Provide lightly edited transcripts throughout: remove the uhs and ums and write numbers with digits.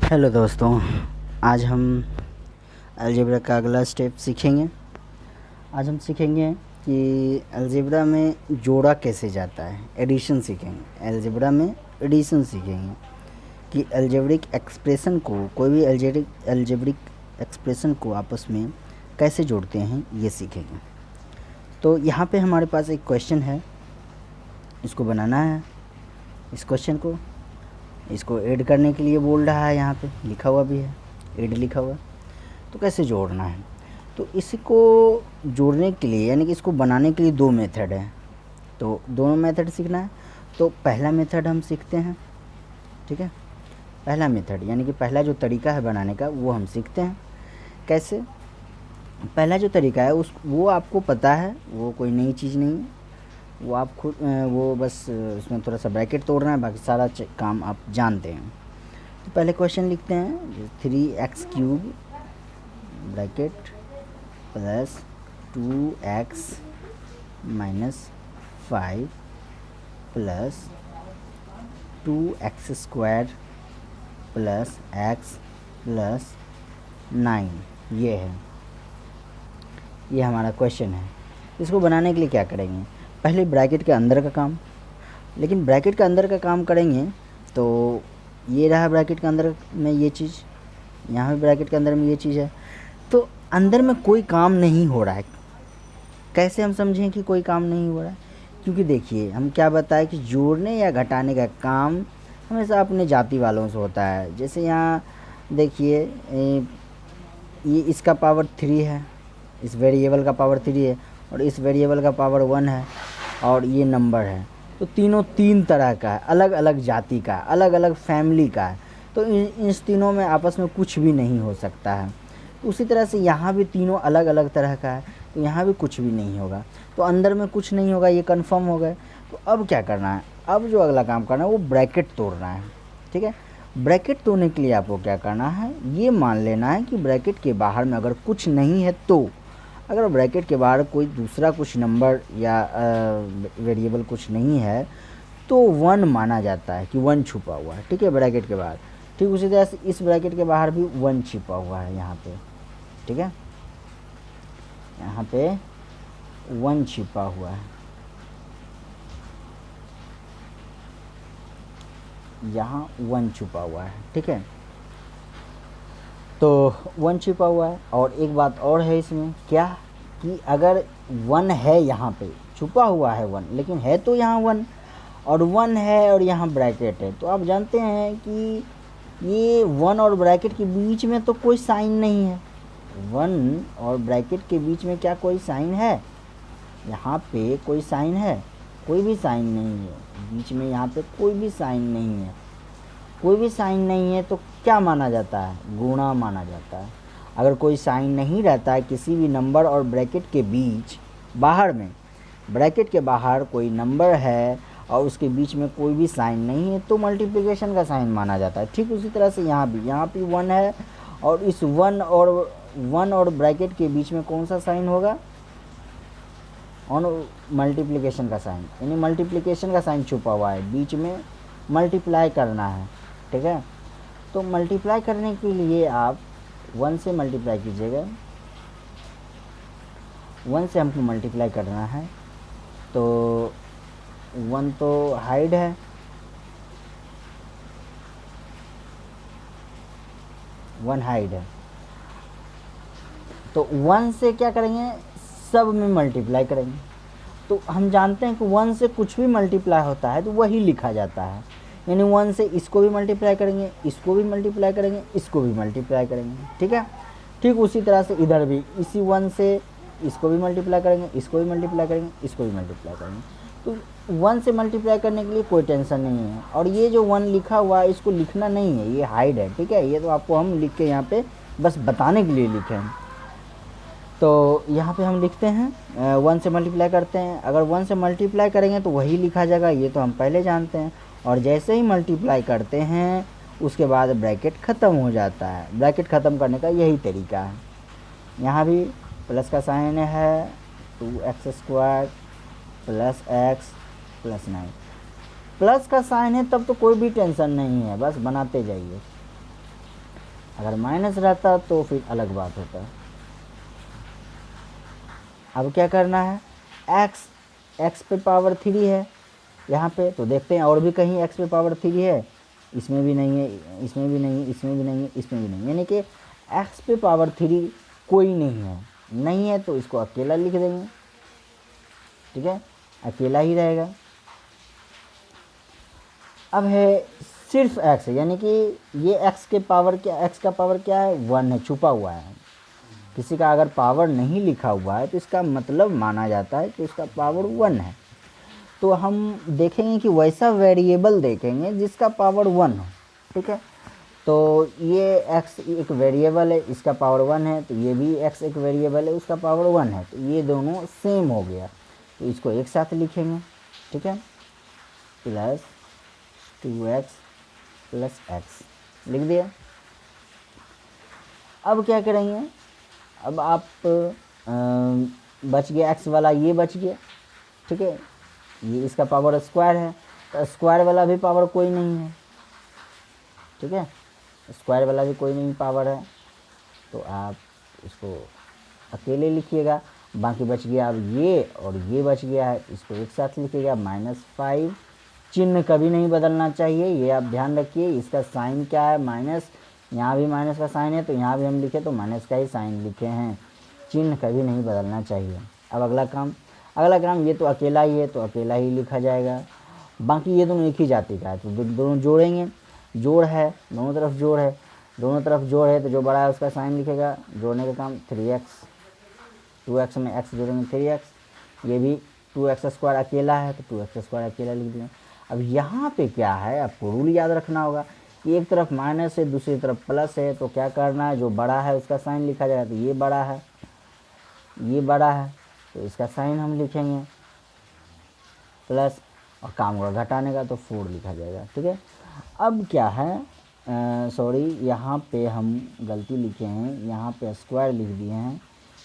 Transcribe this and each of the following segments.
Hello दोस्तों, आज हम अलजेब्रा का अगला स्टेप सीखेंगे। आज हम सीखेंगे कि अलजेब्रा में जोड़ा कैसे जाता है, एडिशन सीखेंगे। अलजेब्रा में एडिशन सीखेंगे कि अलजेब्रिक एक्सप्रेशन को, कोई भी अलजेब्रिक एक्सप्रेशन को आपस में कैसे जोड़ते हैं, ये सीखेंगे। तो यहाँ पे हमारे पास एक क्वेश्चन है, इसको बनाना है। इस क्वेश्चन को इसको ऐड करने के लिए बोल रहा है, यहाँ पे लिखा हुआ भी है, ऐड लिखा हुआ। तो कैसे जोड़ना है, तो इसको जोड़ने के लिए यानी कि इसको बनाने के लिए दो मेथड है। तो दोनों मेथड सीखना है। तो पहला मेथड हम सीखते हैं, ठीक है। पहला मेथड यानी कि पहला जो तरीका है बनाने का वो हम सीखते हैं। कैसे? पहला जो तरीका है वो आपको पता है, वो कोई नई चीज़ नहीं है, वो आप खुद वो बस उसमें थोड़ा सा ब्रैकेट तोड़ना है, बाकी सारा काम आप जानते हैं। तो पहले क्वेश्चन लिखते हैं, 3x³ bracket plus 2x minus 5 plus 2x² plus x plus 9, ये है, ये हमारा क्वेश्चन है। इसको बनाने के लिए क्या करेंगे, पहले ब्रैकेट के अंदर का काम। लेकिन ब्रैकेट के अंदर का काम करेंगे तो ये रहा ब्रैकेट के अंदर में ये चीज़, यहाँ भी ब्रैकेट के अंदर में ये चीज़ है। तो अंदर में कोई काम नहीं हो रहा है। कैसे हम समझें कि कोई काम नहीं हो रहा है? क्योंकि देखिए, हम क्या बताएं कि जोड़ने या घटाने का काम हमेशा अपने जाति वालों से होता है। जैसे यहाँ देखिए, ये इसका पावर 3 है, इस वेरिएबल का पावर 3 है, और इस वेरिएबल का पावर 1 है, और ये नंबर है। तो तीनों तीन तरह का है, अलग अलग जाति का, अलग अलग फैमिली का है। तो इन तीनों में आपस में कुछ भी नहीं हो सकता है। उसी तरह से यहाँ भी तीनों अलग अलग तरह का है, तो यहाँ भी कुछ भी नहीं होगा। तो अंदर में कुछ नहीं होगा, ये कंफर्म हो गए। तो अब क्या करना है, अब जो अगला काम करना है वो ब्रैकेट तोड़ना है, ठीक है। ब्रैकेट तोड़ने के लिए आपको क्या करना है, ये मान लेना है कि ब्रैकेट के बाहर में अगर कुछ नहीं है, तो अगर ब्रैकेट के बाहर कोई दूसरा कुछ नंबर या वेरिएबल कुछ नहीं है तो 1 माना जाता है कि 1 छुपा हुआ है, ठीक है, ब्रैकेट के बाहर। ठीक उसी तरह से इस ब्रैकेट के बाहर भी 1 छिपा हुआ है यहाँ पे, ठीक है, यहाँ पे 1 छिपा हुआ है, यहाँ 1 छुपा हुआ है, ठीक है। तो 1 छिपा हुआ है। और एक बात और है इसमें, क्या कि अगर 1 है, यहाँ पे छुपा हुआ है 1, लेकिन है तो यहाँ 1, और 1 है और यहाँ ब्रैकेट है, तो आप जानते हैं कि ये 1 और ब्रैकेट के बीच में तो कोई साइन नहीं है। 1 और ब्रैकेट के बीच में क्या कोई साइन है? यहाँ पे कोई साइन है? कोई भी साइन नहीं है बीच में, यहाँ पे कोई भी साइन नहीं है। कोई भी साइन नहीं है तो क्या माना जाता है? गुणा माना जाता है। अगर कोई साइन नहीं रहता है किसी भी नंबर और ब्रैकेट के बीच, बाहर में ब्रैकेट के बाहर कोई नंबर है और उसके बीच में कोई भी साइन नहीं है, तो मल्टीप्लिकेशन का साइन माना जाता है। ठीक उसी तरह से यहाँ भी 1 है, और इस 1 और ब्रैकेट के बीच में कौन सा साइन होगा? और मल्टीप्लिकेशन का साइन, यानी मल्टीप्लिकेशन का साइन छुपा हुआ है, बीच में मल्टीप्लाई करना है, ठीक है। तो मल्टीप्लाई करने के लिए आप 1 से मल्टीप्लाई कीजिएगा, 1 से हमको मल्टीप्लाई करना है। तो 1 तो हाइड है, 1 हाइड है, तो 1 से क्या करेंगे, सब में मल्टीप्लाई करेंगे। तो हम जानते हैं कि 1 से कुछ भी मल्टीप्लाई होता है तो वही लिखा जाता है, यानी 1 से इसको भी मल्टीप्लाई करेंगे, इसको भी मल्टीप्लाई करेंगे, इसको भी मल्टीप्लाई करेंगे, ठीक है। ठीक उसी तरह से इधर भी इसी 1 से इसको भी मल्टीप्लाई करेंगे, इसको भी मल्टीप्लाई करेंगे, इसको भी मल्टीप्लाई करेंगे। तो 1 से मल्टीप्लाई करने के लिए कोई टेंशन नहीं है। और ये जो 1 लिखा हुआ है इसको लिखना नहीं है, ये हाइड है, ठीक है। ये तो आपको हम लिख के यहाँ पे बस बताने के लिए लिखे हैं। तो यहाँ पे हम लिखते हैं 1 से मल्टीप्लाई करते हैं। अगर 1 से मल्टीप्लाई करेंगे तो वही लिखा जाएगा, ये तो हम पहले जानते हैं। और जैसे ही मल्टीप्लाई करते हैं उसके बाद ब्रैकेट ख़त्म हो जाता है। ब्रैकेट ख़त्म करने का यही तरीका है। यहाँ भी प्लस का साइन है, 2x² plus x plus 9, plus का साइन है तब तो कोई भी टेंशन नहीं है, बस बनाते जाइए। अगर माइनस रहता तो फिर अलग बात होता। अब क्या करना है, x पे पावर 3 है यहाँ पे, तो देखते हैं और भी कहीं x पे पावर 3 है, इसमें भी नहीं है, इसमें भी नहीं है, इसमें भी नहीं है, इसमें भी नहीं है, यानी कि x पे पावर 3 कोई नहीं है तो इसको अकेला लिख देंगे, ठीक है, अकेला ही रहेगा। अब है सिर्फ x है, यानी कि ये x का पावर क्या है, 1 है, छुपा हुआ है। किसी का अगर पावर नहीं लिखा हुआ है तो इसका मतलब माना जाता है कि इसका पावर 1 है। तो हम देखेंगे कि वैसा वेरिएबल देखेंगे जिसका पावर 1 हो, ठीक है। तो ये x एक वेरिएबल है, इसका पावर 1 है, तो ये भी x एक वेरिएबल है, उसका पावर 1 है, तो ये दोनों सेम हो गया, तो इसको एक साथ लिखेंगे, ठीक है, प्लस 2x प्लस x लिख दिया। अब क्या करेंगे, अब आप बच गया x वाला, ये बच गया, ठीक है, ये इसका पावर स्क्वायर है, तो स्क्वायर वाला भी पावर कोई नहीं है, ठीक है, स्क्वायर वाला भी कोई नहीं पावर है, तो आप इसको अकेले लिखिएगा। बाकी बच गया अब ये और ये बच गया है, इसको एक साथ लिखिएगा, -5। चिन्ह कभी नहीं बदलना चाहिए, ये आप ध्यान रखिए। इसका साइन क्या है, माइनस, यहाँ भी माइनस का साइन है, तो यहाँ भी हम लिखे तो माइनस का ही साइन लिखे हैं, चिन्ह कभी नहीं बदलना चाहिए। अब अगला काम, ये तो अकेला ही है तो अकेला ही लिखा जाएगा। बाकी ये दोनों एक ही जाति का है तो दोनों जोड़ेंगे, जोड़ है, दोनों तरफ जोड़ है, तो जो बड़ा है उसका साइन लिखेगा, जोड़ने का काम 3x, 2x में x जोड़ेंगे 3x, ये भी 2x स्क्वायर अकेला है तो 2x स्क्वायर अकेला लिख दिया। अब यहाँ पे क्या है, आपको रूल याद रखना होगा, एक तरफ माइनस है दूसरी तरफ प्लस है, तो क्या करना है, जो बड़ा है उसका साइन लिखा जाएगा, तो ये बड़ा है तो इसका साइन हम लिखेंगे प्लस, और काम होगा घटाने का तो 4 लिखा जाएगा, ठीक है। अब क्या है, सॉरी यहाँ पे हम गलती लिखे हैं, यहाँ पे स्क्वायर लिख दिए हैं,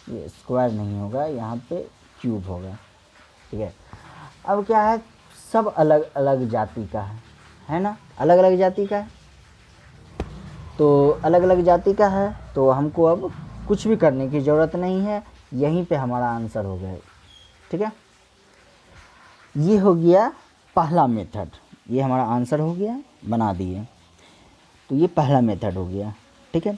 ये स्क्वायर नहीं होगा, यहाँ पे क्यूब होगा, ठीक है। अब क्या है, सब अलग अलग जाति का है ना, अलग अलग जाति का है, तो अलग अलग जाति का है तो हमको अब कुछ भी करने की ज़रूरत नहीं है, यहीं पे हमारा आंसर हो गया, ठीक है। ये हो गया पहला मेथड, ये हमारा आंसर हो गया, बना दिए, तो ये पहला मेथड हो गया, ठीक है।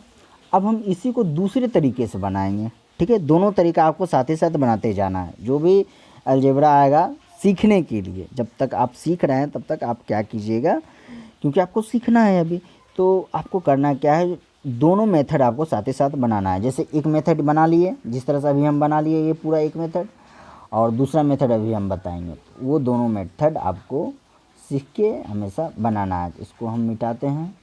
अब हम इसी को दूसरे तरीके से बनाएंगे, ठीक है। दोनों तरीका आपको साथ ही साथ बनाते जाना है, जो भी अलजेब्रा आएगा सीखने के लिए, जब तक आप सीख रहे हैं तब तक आप क्या कीजिएगा, क्योंकि आपको सीखना है अभी, तो आपको करना क्या है, दोनों मेथड आपको साथ ही साथ बनाना है। जैसे एक मेथड बना लिए, जिस तरह से अभी हम बना लिए ये पूरा एक मेथड, और दूसरा मेथड अभी हम बताएंगे, वो दोनों मेथड आपको सीख के हमेशा बनाना है। इसको हम मिटाते हैं,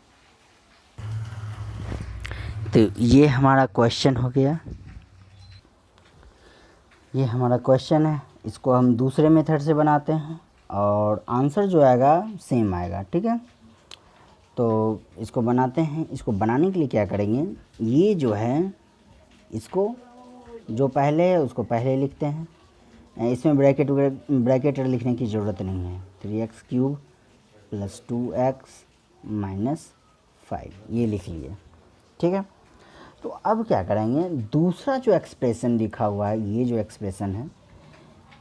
तो ये हमारा क्वेश्चन हो गया, ये हमारा क्वेश्चन है, इसको हम दूसरे मेथड से बनाते हैं और आंसर जो आएगा सेम आएगा, ठीक है। तो इसको बनाते हैं, इसको बनाने के लिए क्या करेंगे, ये जो है इसको जो पहले है उसको पहले लिखते हैं, इसमें ब्रैकेट लिखने की ज़रूरत नहीं है, 3x³ + 2x - 5 ये लिख लिए, ठीक है। तो अब क्या करेंगे, दूसरा जो एक्सप्रेशन लिखा हुआ है, ये जो एक्सप्रेशन है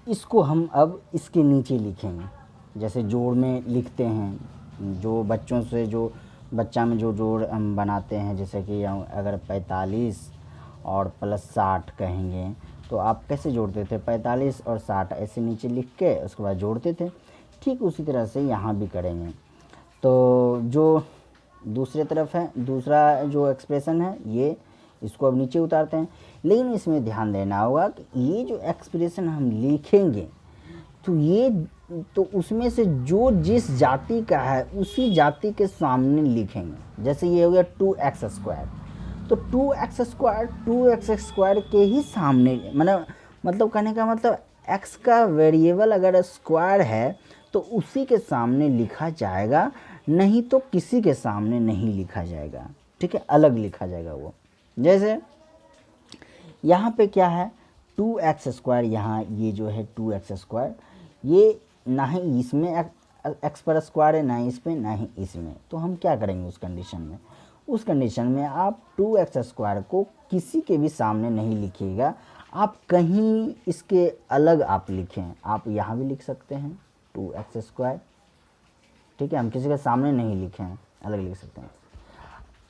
इसको हम अब इसके नीचे लिखेंगे, जैसे जोड़ में लिखते हैं, जो बच्चों से जो बच्चा में जो जोड़ हम बनाते हैं, जैसे कि अगर 45 और +60 कहेंगे तो आप कैसे जोड़ते थे, 45 और 60 ऐसे नीचे लिख के उसके बाद जोड़ते थे, ठीक उसी तरह से यहाँ भी करेंगे। तो जो दूसरे तरफ है, दूसरा जो एक्सप्रेशन है ये, इसको अब नीचे उतारते हैं, लेकिन इसमें ध्यान देना होगा कि ये जो एक्सप्रेशन हम लिखेंगे तो ये तो उसमें से जो जिस जाति का है उसी जाति के सामने लिखेंगे। जैसे ये हो गया 2x², तो 2x² के ही सामने, मतलब कहने का मतलब x का वेरिएबल अगर स्क्वायर है तो उसी के सामने लिखा जाएगा, नहीं तो किसी के सामने नहीं लिखा जाएगा, ठीक है, अलग लिखा जाएगा वो। जैसे यहाँ पे क्या है, 2x², यहाँ ये जो है 2x², ये ना ही इसमें x पर स्क्वायर है, ना ही इस पर, ना ही इसमें, तो हम क्या करेंगे उस कंडीशन में, उस कंडीशन में आप 2x² को किसी के भी सामने नहीं लिखिएगा, आप कहीं इसके अलग आप लिखें। आप यहाँ भी लिख सकते हैं 2x², ठीक है, हम किसी के सामने नहीं लिखे हैं, अलग लिख सकते हैं।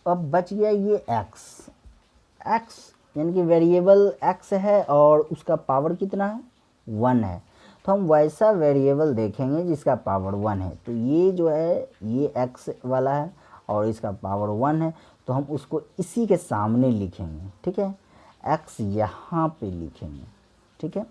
अब बच गया ये x यानी कि वेरिएबल x है और उसका पावर कितना है, 1 है। तो हम वैसा वेरिएबल देखेंगे जिसका पावर 1 है। तो ये जो है ये x वाला है और इसका पावर 1 है, तो हम उसको इसी के सामने लिखेंगे, ठीक है, x यहाँ पे लिखेंगे, ठीक है।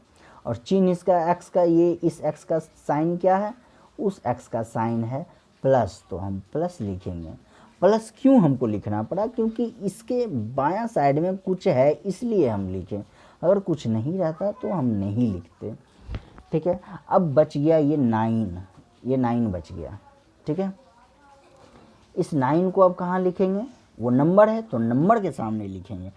और चिन्ह इसका x का, ये इस x का साइन क्या है, उस x का साइन है प्लस, तो हम प्लस लिखेंगे। प्लस क्यों हमको लिखना पड़ा, क्योंकि इसके बायां साइड में कुछ है इसलिए हम लिखें, अगर कुछ नहीं रहता तो हम नहीं लिखते, ठीक है। अब बच गया ये 9, ये 9 बच गया, ठीक है। इस 9 को अब कहाँ लिखेंगे, वो नंबर है तो नंबर के सामने लिखेंगे।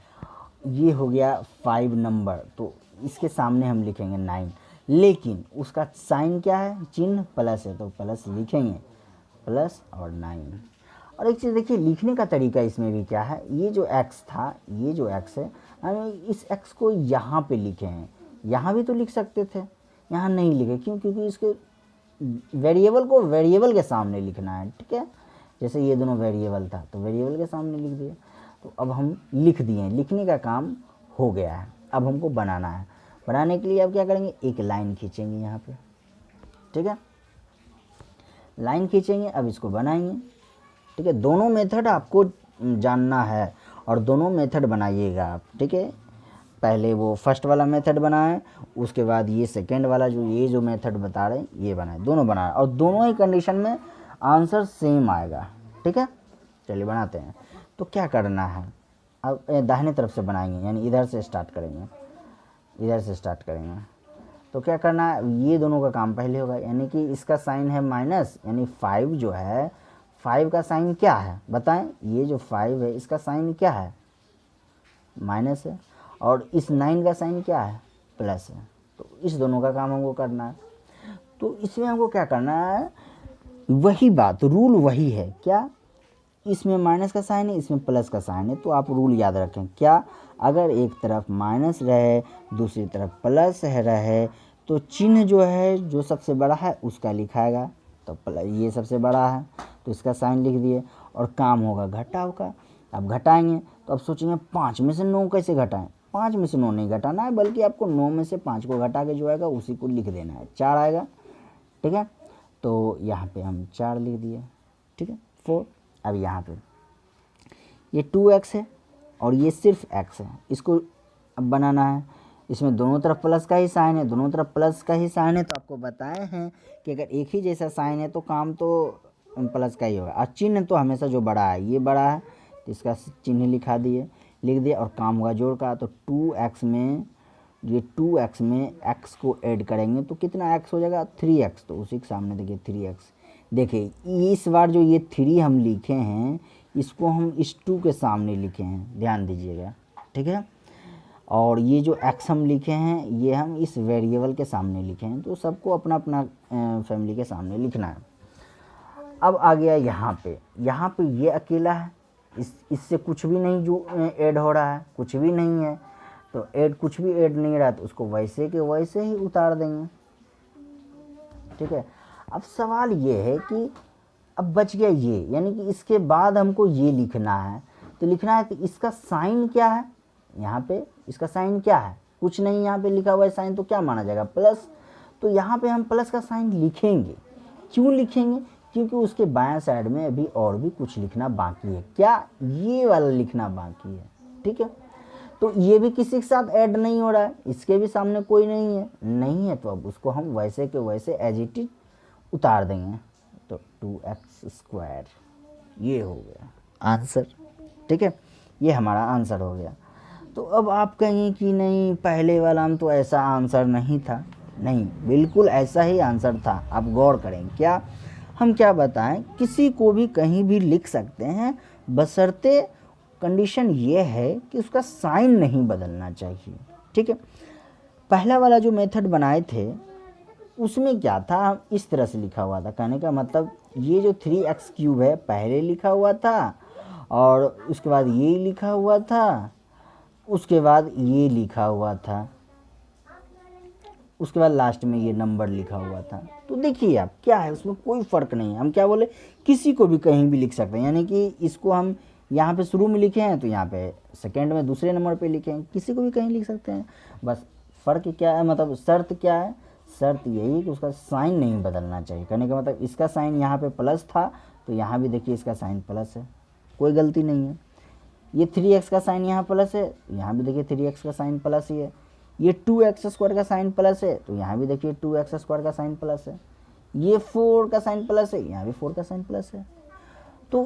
ये हो गया 5 नंबर, तो इसके सामने हम लिखेंगे 9, लेकिन उसका साइन क्या है, चिन्ह प्लस है, तो प्लस लिखेंगे, प्लस और 9। और एक चीज़ देखिए, लिखने का तरीका इसमें भी क्या है, ये जो x था, ये जो x है, हमें इस x को यहाँ पे लिखे हैं। यहाँ भी तो लिख सकते थे, यहाँ नहीं लिखे, क्यों, क्योंकि इसके वेरिएबल को वेरिएबल के सामने लिखना है, ठीक है। जैसे ये दोनों वेरिएबल था तो वेरिएबल के सामने लिख दिया, तो अब हम लिख दिए, लिखने का काम हो गया है। अब हमको बनाना है, बनाने के लिए अब क्या करेंगे, एक लाइन खींचेंगे यहाँ पे, ठीक है, लाइन खींचेंगे, अब इसको बनाएंगे, ठीक है। दोनों मेथड आपको जानना है और दोनों मेथड बनाइएगा आप, ठीक है। पहले वो फर्स्ट वाला मेथड बनाएं, उसके बाद ये सेकेंड वाला ये जो मेथड बता रहे हैं ये बनाएं, दोनों बनाएं, और दोनों ही कंडीशन में आंसर सेम आएगा, ठीक है। चलिए बनाते हैं। तो क्या करना है, अब दाहिने तरफ से बनाएंगे, यानी इधर से स्टार्ट करेंगे, इधर से स्टार्ट करेंगे। तो क्या करना है, ये दोनों का काम पहले होगा, यानी कि इसका साइन है माइनस, यानी 5 जो है, 5 का साइन क्या है बताएं, ये जो 5 है इसका साइन क्या है, माइनस है, और इस 9 का साइन क्या है, प्लस है। तो इस दोनों का काम हमको करना है। तो इसमें हमको क्या करना है, वही बात, रूल वही है, क्या, इसमें माइनस का साइन है, इसमें प्लस का साइन है, तो आप रूल याद रखें, क्या, अगर एक तरफ माइनस रहे दूसरी तरफ प्लस रहे, तो चिन्ह जो है जो सबसे बड़ा है उसका लिखाएगा, तो ये सबसे बड़ा है तो इसका साइन लिख दिए, और काम होगा घटाव का। अब घटाएंगे तो अब सोचेंगे 5 में से 9 कैसे घटाएं, 5 में से 9 नहीं घटाना है, बल्कि आपको 9 में से 5 को घटा के जो आएगा उसी को लिख देना है, 4 आएगा, ठीक है। तो यहाँ पे हम 4 लिख दिए, ठीक है, 4। अब यहाँ पे ये 2x है और ये सिर्फ x है, इसको अब बनाना है। इसमें दोनों तरफ प्लस का ही साइन है, दोनों तरफ प्लस का ही साइन है, तो आपको बताए हैं कि अगर एक ही जैसा साइन है तो काम तो प्लस का ही होगा, और चिन्ह तो हमेशा जो बड़ा है, ये बड़ा है तो इसका चिन्ह लिख दिया, और काम होगा जोड़ का। तो 2x में, ये 2x में x को ऐड करेंगे तो कितना x हो जाएगा, 3x, तो उसी के सामने देखिए 3x। देखिए इस बार जो ये 3 हम लिखे हैं, इसको हम इस 2 के सामने लिखे हैं, ध्यान दीजिएगा, ठीक है। और ये जो x हम लिखे हैं ये हम इस वेरिएबल के सामने लिखे हैं, तो सबको अपना अपना फैमिली के सामने लिखना है। अब आ गया यहाँ पे ये अकेला है, इससे कुछ भी नहीं जो ऐड हो रहा है, कुछ भी नहीं है, तो कुछ भी ऐड नहीं रहा तो उसको वैसे के वैसे ही उतार देंगे, ठीक है। अब सवाल ये है कि अब बच गया ये, यानी कि इसके बाद हमको ये लिखना है, तो लिखना है तो इसका साइन क्या है, यहाँ पे इसका साइन क्या है, कुछ नहीं यहाँ पे लिखा हुआ है साइन, तो क्या माना जाएगा, प्लस। तो यहाँ पे हम प्लस का साइन लिखेंगे, क्यों लिखेंगे, क्योंकि उसके बायां साइड में अभी और भी कुछ लिखना बाकी है, क्या, ये वाला लिखना बाकी है, ठीक है। तो ये भी किसी के साथ ऐड नहीं हो रहा है, इसके भी सामने कोई नहीं है, तो अब उसको हम वैसे के वैसे एज इट इज उतार देंगे, तो 2x², ये हो गया आंसर, ठीक है, ये हमारा आंसर हो गया। तो अब आप कहेंगे कि नहीं पहले वाला हम तो ऐसा आंसर नहीं था, नहीं, बिल्कुल ऐसा ही आंसर था। आप गौर करें, क्या, हम क्या बताएं, किसी को भी कहीं भी लिख सकते हैं, बशर्ते कंडीशन ये है कि उसका साइन नहीं बदलना चाहिए, ठीक है। पहला वाला जो मेथड बनाए थे उसमें क्या था, इस तरह से लिखा हुआ था, कहने का मतलब ये जो 3x³ है पहले लिखा हुआ था, और उसके बाद ये लिखा हुआ था, उसके बाद ये लिखा हुआ था, उसके बाद लास्ट में ये नंबर लिखा हुआ था। तो देखिए आप क्या है, उसमें कोई फ़र्क नहीं है। हम क्या बोले, किसी को भी कहीं भी लिख सकते हैं, यानी कि इसको हम यहाँ पे शुरू में लिखे हैं तो यहाँ पे सेकंड में दूसरे नंबर पे लिखे हैं, किसी को भी कहीं लिख सकते हैं। बस फ़र्क क्या है, मतलब शर्त क्या है, शर्त यही है कि उसका साइन नहीं बदलना चाहिए। कहने का मतलब इसका साइन यहाँ पे प्लस था तो यहाँ भी देखिए इसका साइन प्लस है, कोई गलती नहीं है। ये 3x का साइन यहाँ प्लस है, यहाँ भी देखिए 3x का साइन प्लस ही है। ये 2x² का साइन प्लस है तो यहाँ भी देखिए 2x² का साइन प्लस है। ये 4 का साइन प्लस है, यहाँ भी 4 का साइन प्लस है। तो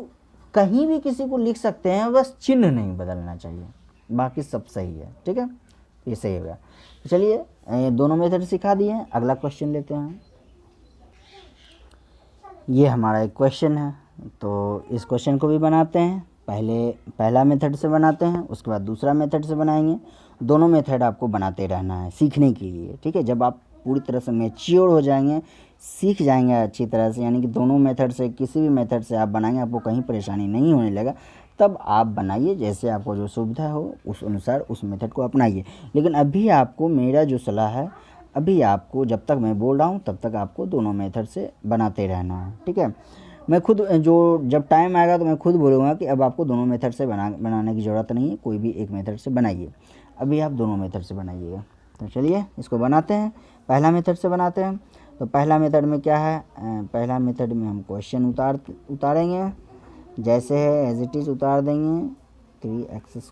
कहीं भी किसी को लिख सकते हैं, बस चिन्ह नहीं बदलना चाहिए, बाकी सब सही है। ठीक है, ये सही होगा। तो चलिए ये दोनों मेथड सिखा दिए हैं, अगला क्वेश्चन लेते हैं। ये हमारा एक क्वेश्चन है, तो इस क्वेश्चन को भी बनाते हैं। पहला मेथड से बनाते हैं, उसके बाद दूसरा मेथड से बनाएंगे। दोनों मेथड आपको बनाते रहना है सीखने के लिए। ठीक है, जब आप पूरी तरह से मैच्योर हो जाएंगे, सीख जाएंगे अच्छी तरह से, यानी कि दोनों मेथड से किसी भी मेथड से आप बनाएंगे, आपको कहीं परेशानी नहीं होने लगा, तब आप बनाइए। जैसे आपको जो सुविधा हो उस अनुसार उस मेथड को अपनाइए। लेकिन अभी आपको मेरा जो सलाह है, अभी आपको जब तक मैं बोल रहा हूँ तब तक आपको दोनों मेथड से बनाते रहना है। ठीक है, मैं खुद जब टाइम आएगा तो मैं खुद बोलूँगा कि अब आपको दोनों मेथड से बनाने की ज़रूरत नहीं है, कोई भी एक मेथड से बनाइए। अभी आप दोनों मेथड से बनाइएगा। तो चलिए इसको बनाते हैं, पहला मेथड से बनाते हैं। तो पहला मेथड में क्या है, पहला मेथड में हम क्वेश्चन उतारेंगे, जैसे है एज इट इज़ उतार देंगे। 3x² +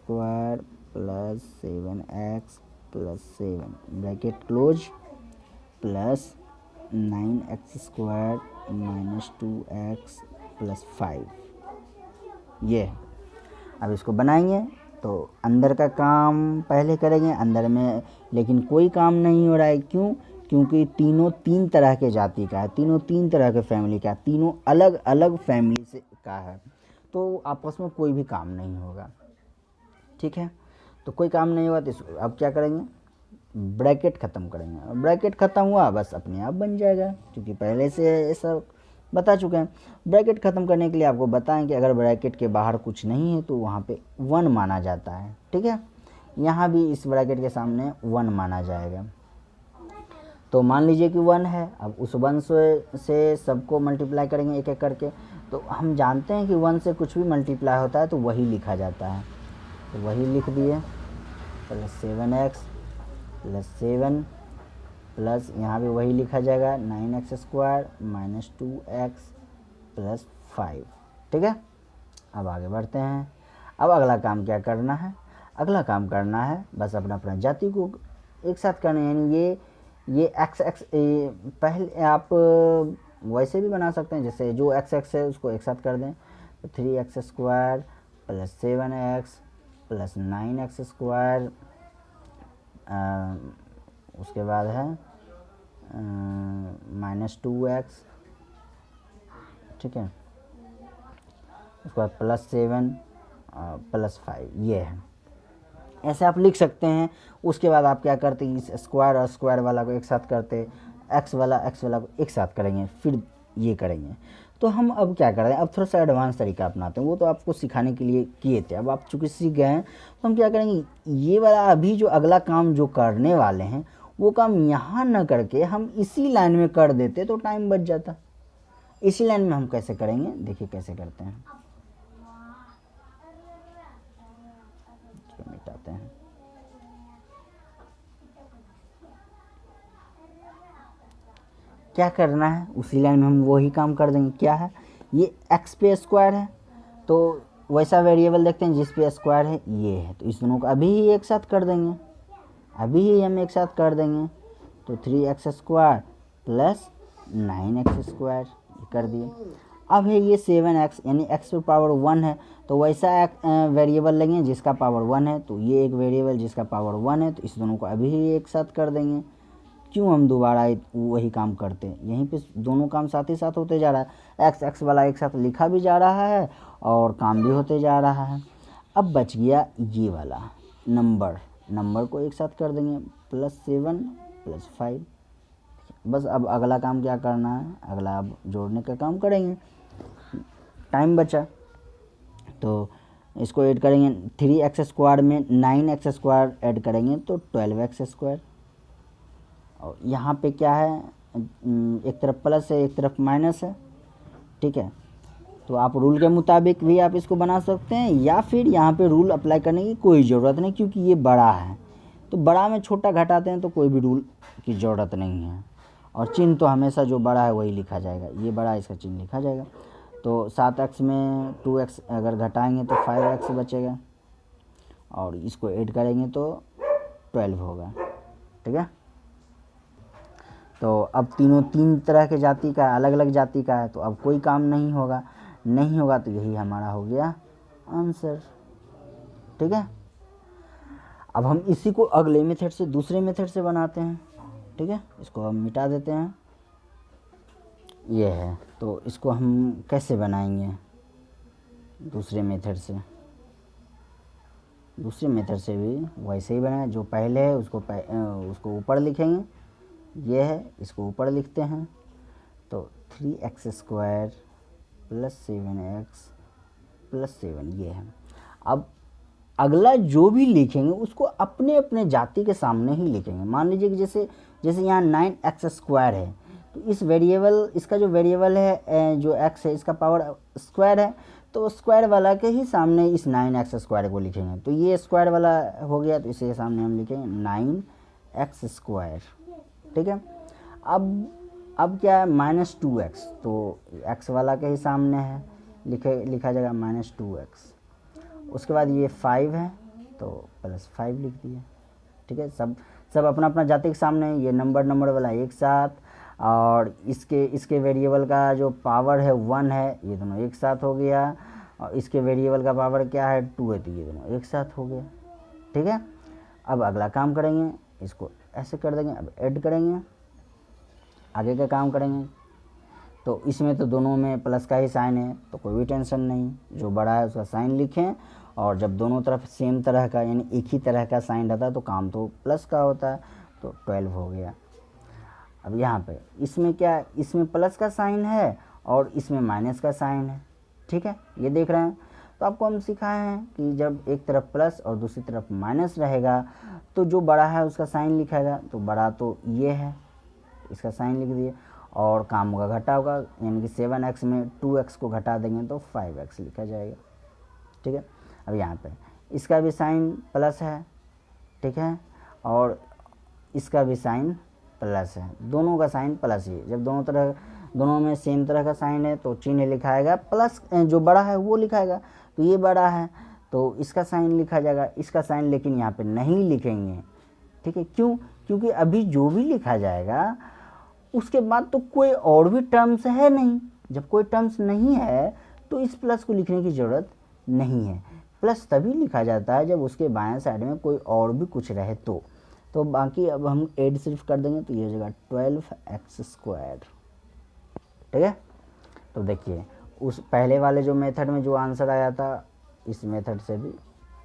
7x + 7 bracket close plus 9x² - 2x + 5। ये अब इसको बनाएंगे तो अंदर का काम पहले करेंगे, अंदर में लेकिन कोई काम नहीं हो रहा है। क्यों? क्योंकि तीनों 3 तरह के जाति का है, तीनों 3 तरह के फैमिली का है, तीनों अलग अलग फैमिली से का है, तो आपस में कोई भी काम नहीं होगा। ठीक है, तो कोई काम नहीं हुआ तो अब क्या करेंगे, ब्रैकेट ख़त्म करेंगे। ब्रैकेट ख़त्म हुआ बस अपने आप बन जाएगा, क्योंकि पहले से ऐसा बता चुके हैं। ब्रैकेट ख़त्म करने के लिए आपको बताएं कि अगर ब्रैकेट के बाहर कुछ नहीं है तो वहाँ पे 1 माना जाता है। ठीक है, यहाँ भी इस ब्रैकेट के सामने 1 माना जाएगा। तो मान लीजिए कि 1 है, अब उस 1 से सबको मल्टीप्लाई करेंगे एक एक करके। तो हम जानते हैं कि 1 से कुछ भी मल्टीप्लाई होता है तो वही लिखा जाता है, तो वही लिख दिए। प्लस 7x + 7 प्लस यहाँ भी वही लिखा जाएगा 9x² - 2x + 5। ठीक है, अब आगे बढ़ते हैं। अब अगला काम क्या करना है, अगला काम करना है बस अपना जाति को एक साथ करना है। यानी ये x पहले आप वैसे भी बना सकते हैं, जैसे जो x है उसको एक साथ कर दें। तो 3x² + 7x + 9x², उसके बाद है -2x। ठीक है, उसके बाद +7 + 5, ये है। ऐसे आप लिख सकते हैं। उसके बाद आप क्या करते हैं, इस स्क्वायर और स्क्वायर वाला को एक साथ करते, x वाला को एक साथ करेंगे, फिर ये करेंगे। तो हम अब क्या कर रहे हैं, अब थोड़ा सा एडवांस तरीका अपनाते हैं। वो तो आपको सिखाने के लिए किए थे, अब आप चूँकि सीख गए हैं तो हम क्या करेंगे, ये वाला अभी जो अगला काम जो करने वाले हैं वो काम यहाँ न करके हम इसी लाइन में कर देते तो टाइम बच जाता। इसी लाइन में हम कैसे करेंगे, देखिए कैसे करते हैं। मिटाते हैं। क्या करना है, उसी लाइन में हम वही काम कर देंगे। क्या है, ये x पे स्क्वायर है तो वैसा वेरिएबल देखते हैं जिस पे स्क्वायर है, ये है। तो इस दोनों को अभी ही एक साथ कर देंगे, अभी ही हम एक साथ कर देंगे। तो 3x² + 9x² कर दिए। अब है ये 7x, यानी x पे पावर 1 है तो वैसा वेरिएबल लेंगे जिसका पावर 1 है। तो ये एक वेरिएबल जिसका पावर 1 है, तो इस दोनों को अभी ही एक साथ कर देंगे। क्यों हम दोबारा वही काम करते हैं, यहीं पे दोनों काम साथ ही साथ होते जा रहा है। x वाला एक साथ लिखा भी जा रहा है और काम भी होते जा रहा है। अब बच गया ये वाला नंबर को एक साथ कर देंगे, +7 + 5। बस अब अगला काम क्या करना है, अगला अब जोड़ने का काम करेंगे, टाइम बचा। तो इसको ऐड करेंगे 3x² में 9x² ऐड करेंगे तो 12x²। और यहाँ पे क्या है, एक तरफ प्लस है एक तरफ माइनस है, ठीक है। तो आप रूल के मुताबिक भी आप इसको बना सकते हैं, या फिर यहाँ पे रूल अप्लाई करने की कोई ज़रूरत नहीं, क्योंकि ये बड़ा है तो बड़ा में छोटा घटाते हैं तो कोई भी रूल की ज़रूरत नहीं है। और चिन्ह तो हमेशा जो बड़ा है वही लिखा जाएगा, ये बड़ा है इसका चिन्ह लिखा जाएगा। तो 7x में 2x अगर घटाएंगे तो 5x बचेगा, और इसको ऐड करेंगे तो 12 होगा, ठीक है। तो अब तीनों तीन तरह के जाति का, अलग अलग जाति का है, तो अब कोई काम नहीं होगा, तो यही हमारा हो गया आंसर, ठीक है। अब हम इसी को अगले मेथड से, दूसरे मेथड से बनाते हैं, ठीक है। इसको हम मिटा देते हैं, ये है। तो इसको हम कैसे बनाएंगे दूसरे मेथड से? दूसरे मेथड से भी वैसे ही बनाए, जो पहले है उसको ऊपर लिखेंगे, ये है, इसको ऊपर लिखते हैं। तो 3x² + 7x + 7 ये है। अब अगला जो भी लिखेंगे उसको अपने अपने जाति के सामने ही लिखेंगे। मान लीजिए कि जैसे यहाँ 9x² है, तो इस वेरिएबल, इसका जो वेरिएबल है जो x है, इसका पावर स्क्वायर है, तो स्क्वायर वाला के ही सामने इस 9x² को लिखेंगे। तो ये स्क्वायर वाला हो गया, तो इसे सामने हम लिखेंगे 9x², ठीक है। अब क्या है, -2x, तो x वाला के ही सामने है, लिखा जाएगा -2x। उसके बाद ये 5 है तो +5 लिख दिया, ठीक है। सब अपना अपना जाति के सामने, ये नंबर वाला एक साथ, और इसके वेरिएबल का जो पावर है 1 है, ये दोनों एक साथ हो गया, और इसके वेरिएबल का पावर क्या है 2 है, तो ये दोनों एक साथ हो गया, ठीक है। अब अगला काम करेंगे, इसको ऐसे कर देंगे, अब ऐड करेंगे, आगे का काम करेंगे। तो इसमें तो दोनों में प्लस का ही साइन है, तो कोई भी टेंशन नहीं, जो बड़ा है उसका साइन लिखें, और जब दोनों तरफ सेम तरह का यानी एक ही तरह का साइन रहता है तो काम तो प्लस का होता है, तो 12 हो गया। अब यहाँ पे इसमें क्या, इसमें प्लस का साइन है और इसमें माइनस का साइन है, ठीक है, ये देख रहे हैं। तो आपको हम सिखाए हैं कि जब एक तरफ प्लस और दूसरी तरफ माइनस रहेगा तो जो बड़ा है उसका साइन लिखाएगा, तो बड़ा तो ये है, इसका साइन लिख दिए, और काम होगा घटा होगा, यानी कि 7x में 2x को घटा देंगे तो 5x लिखा जाएगा, ठीक है। अब यहाँ पे इसका भी साइन प्लस है, ठीक है, और इसका भी साइन प्लस है, दोनों का साइन प्लस ही है। जब दोनों में सेम तरह का साइन है तो चिन्ह लिखाएगा प्लस, जो बड़ा है वो लिखाएगा, तो ये बड़ा है तो इसका साइन लिखा जाएगा, इसका साइन लेकिन यहाँ पे नहीं लिखेंगे, ठीक है। क्यों? क्योंकि अभी जो भी लिखा जाएगा उसके बाद तो कोई और भी टर्म्स है नहीं, जब कोई टर्म्स नहीं है तो इस प्लस को लिखने की ज़रूरत नहीं है। प्लस तभी लिखा जाता है जब उसके बाएं साइड में कोई और भी कुछ रहे तो बाकी अब हम ऐड सिर्फ कर देंगे, तो ये हो जाएगा 12x², ठीक है। तो देखिए उस पहले वाले जो मेथड में जो आंसर आया था, इस मेथड से भी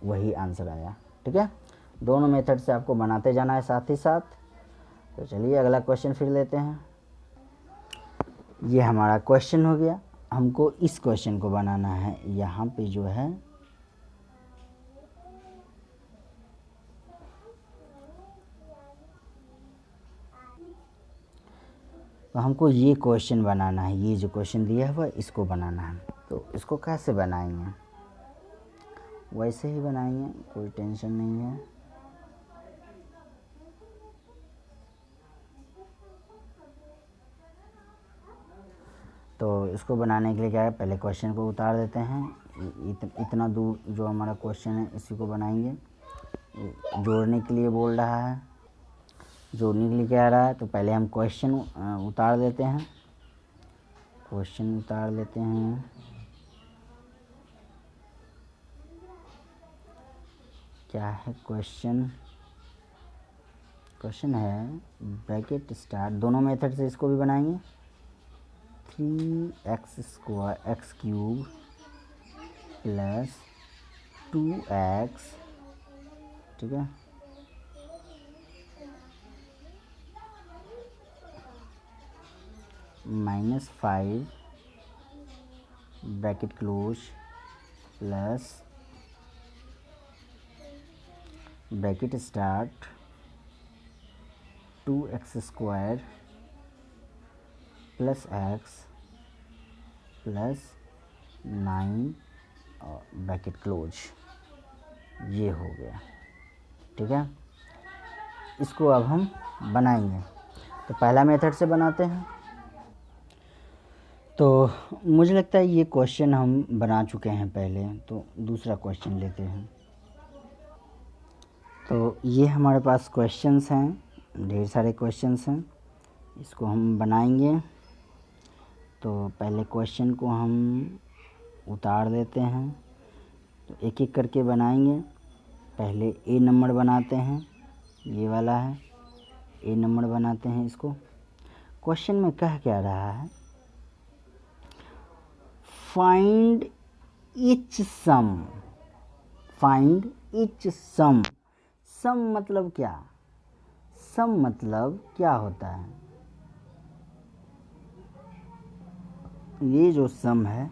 वही आंसर आया, ठीक है। दोनों मेथड से आपको बनाते जाना है साथ ही साथ। तो चलिए अगला क्वेश्चन फिर लेते हैं। ये हमारा क्वेश्चन हो गया, हमको इस क्वेश्चन को बनाना है। यहाँ पे जो है तो हमको ये क्वेश्चन बनाना है, ये जो क्वेश्चन दिया हुआ इसको बनाना है। तो इसको कैसे बनाएंगे? वैसे ही बनाएंगे, कोई टेंशन नहीं है। तो इसको बनाने के लिए क्या है, पहले क्वेश्चन को उतार देते हैं, इतना दूर जो हमारा क्वेश्चन है इसी को बनाएंगे। जोड़ने के लिए बोल रहा है, जोड़ने के लिए कह रहा है, तो पहले हम क्वेश्चन उतार देते हैं, क्वेश्चन उतार लेते हैं। क्या है क्वेश्चन? क्वेश्चन है ब्रैकेट स्टार्ट, दोनों मेथड से इसको भी बनाएंगे। 3x² + 2x, ठीक है, -5 bracket close + bracket start 2x² plus x plus 9 और ब्रैकेट क्लोज, ये हो गया। ठीक है, इसको अब हम बनाएंगे। तो पहला मेथड से बनाते हैं। तो मुझे लगता है ये क्वेश्चन हम बना चुके हैं पहले, तो दूसरा क्वेश्चन लेते हैं। तो ये हमारे पास क्वेश्चंस हैं, ढेर सारे क्वेश्चंस हैं, इसको हम बनाएंगे। तो पहले क्वेश्चन को हम उतार देते हैं, तो एक एक करके बनाएंगे। पहले ए नंबर बनाते हैं, ये वाला है, ए नंबर बनाते हैं इसको। क्वेश्चन में कह क्या रहा है, फाइंड ईच सम, फाइंड ईच सम। सम मतलब क्या, सम मतलब क्या होता है, ये जो सम है,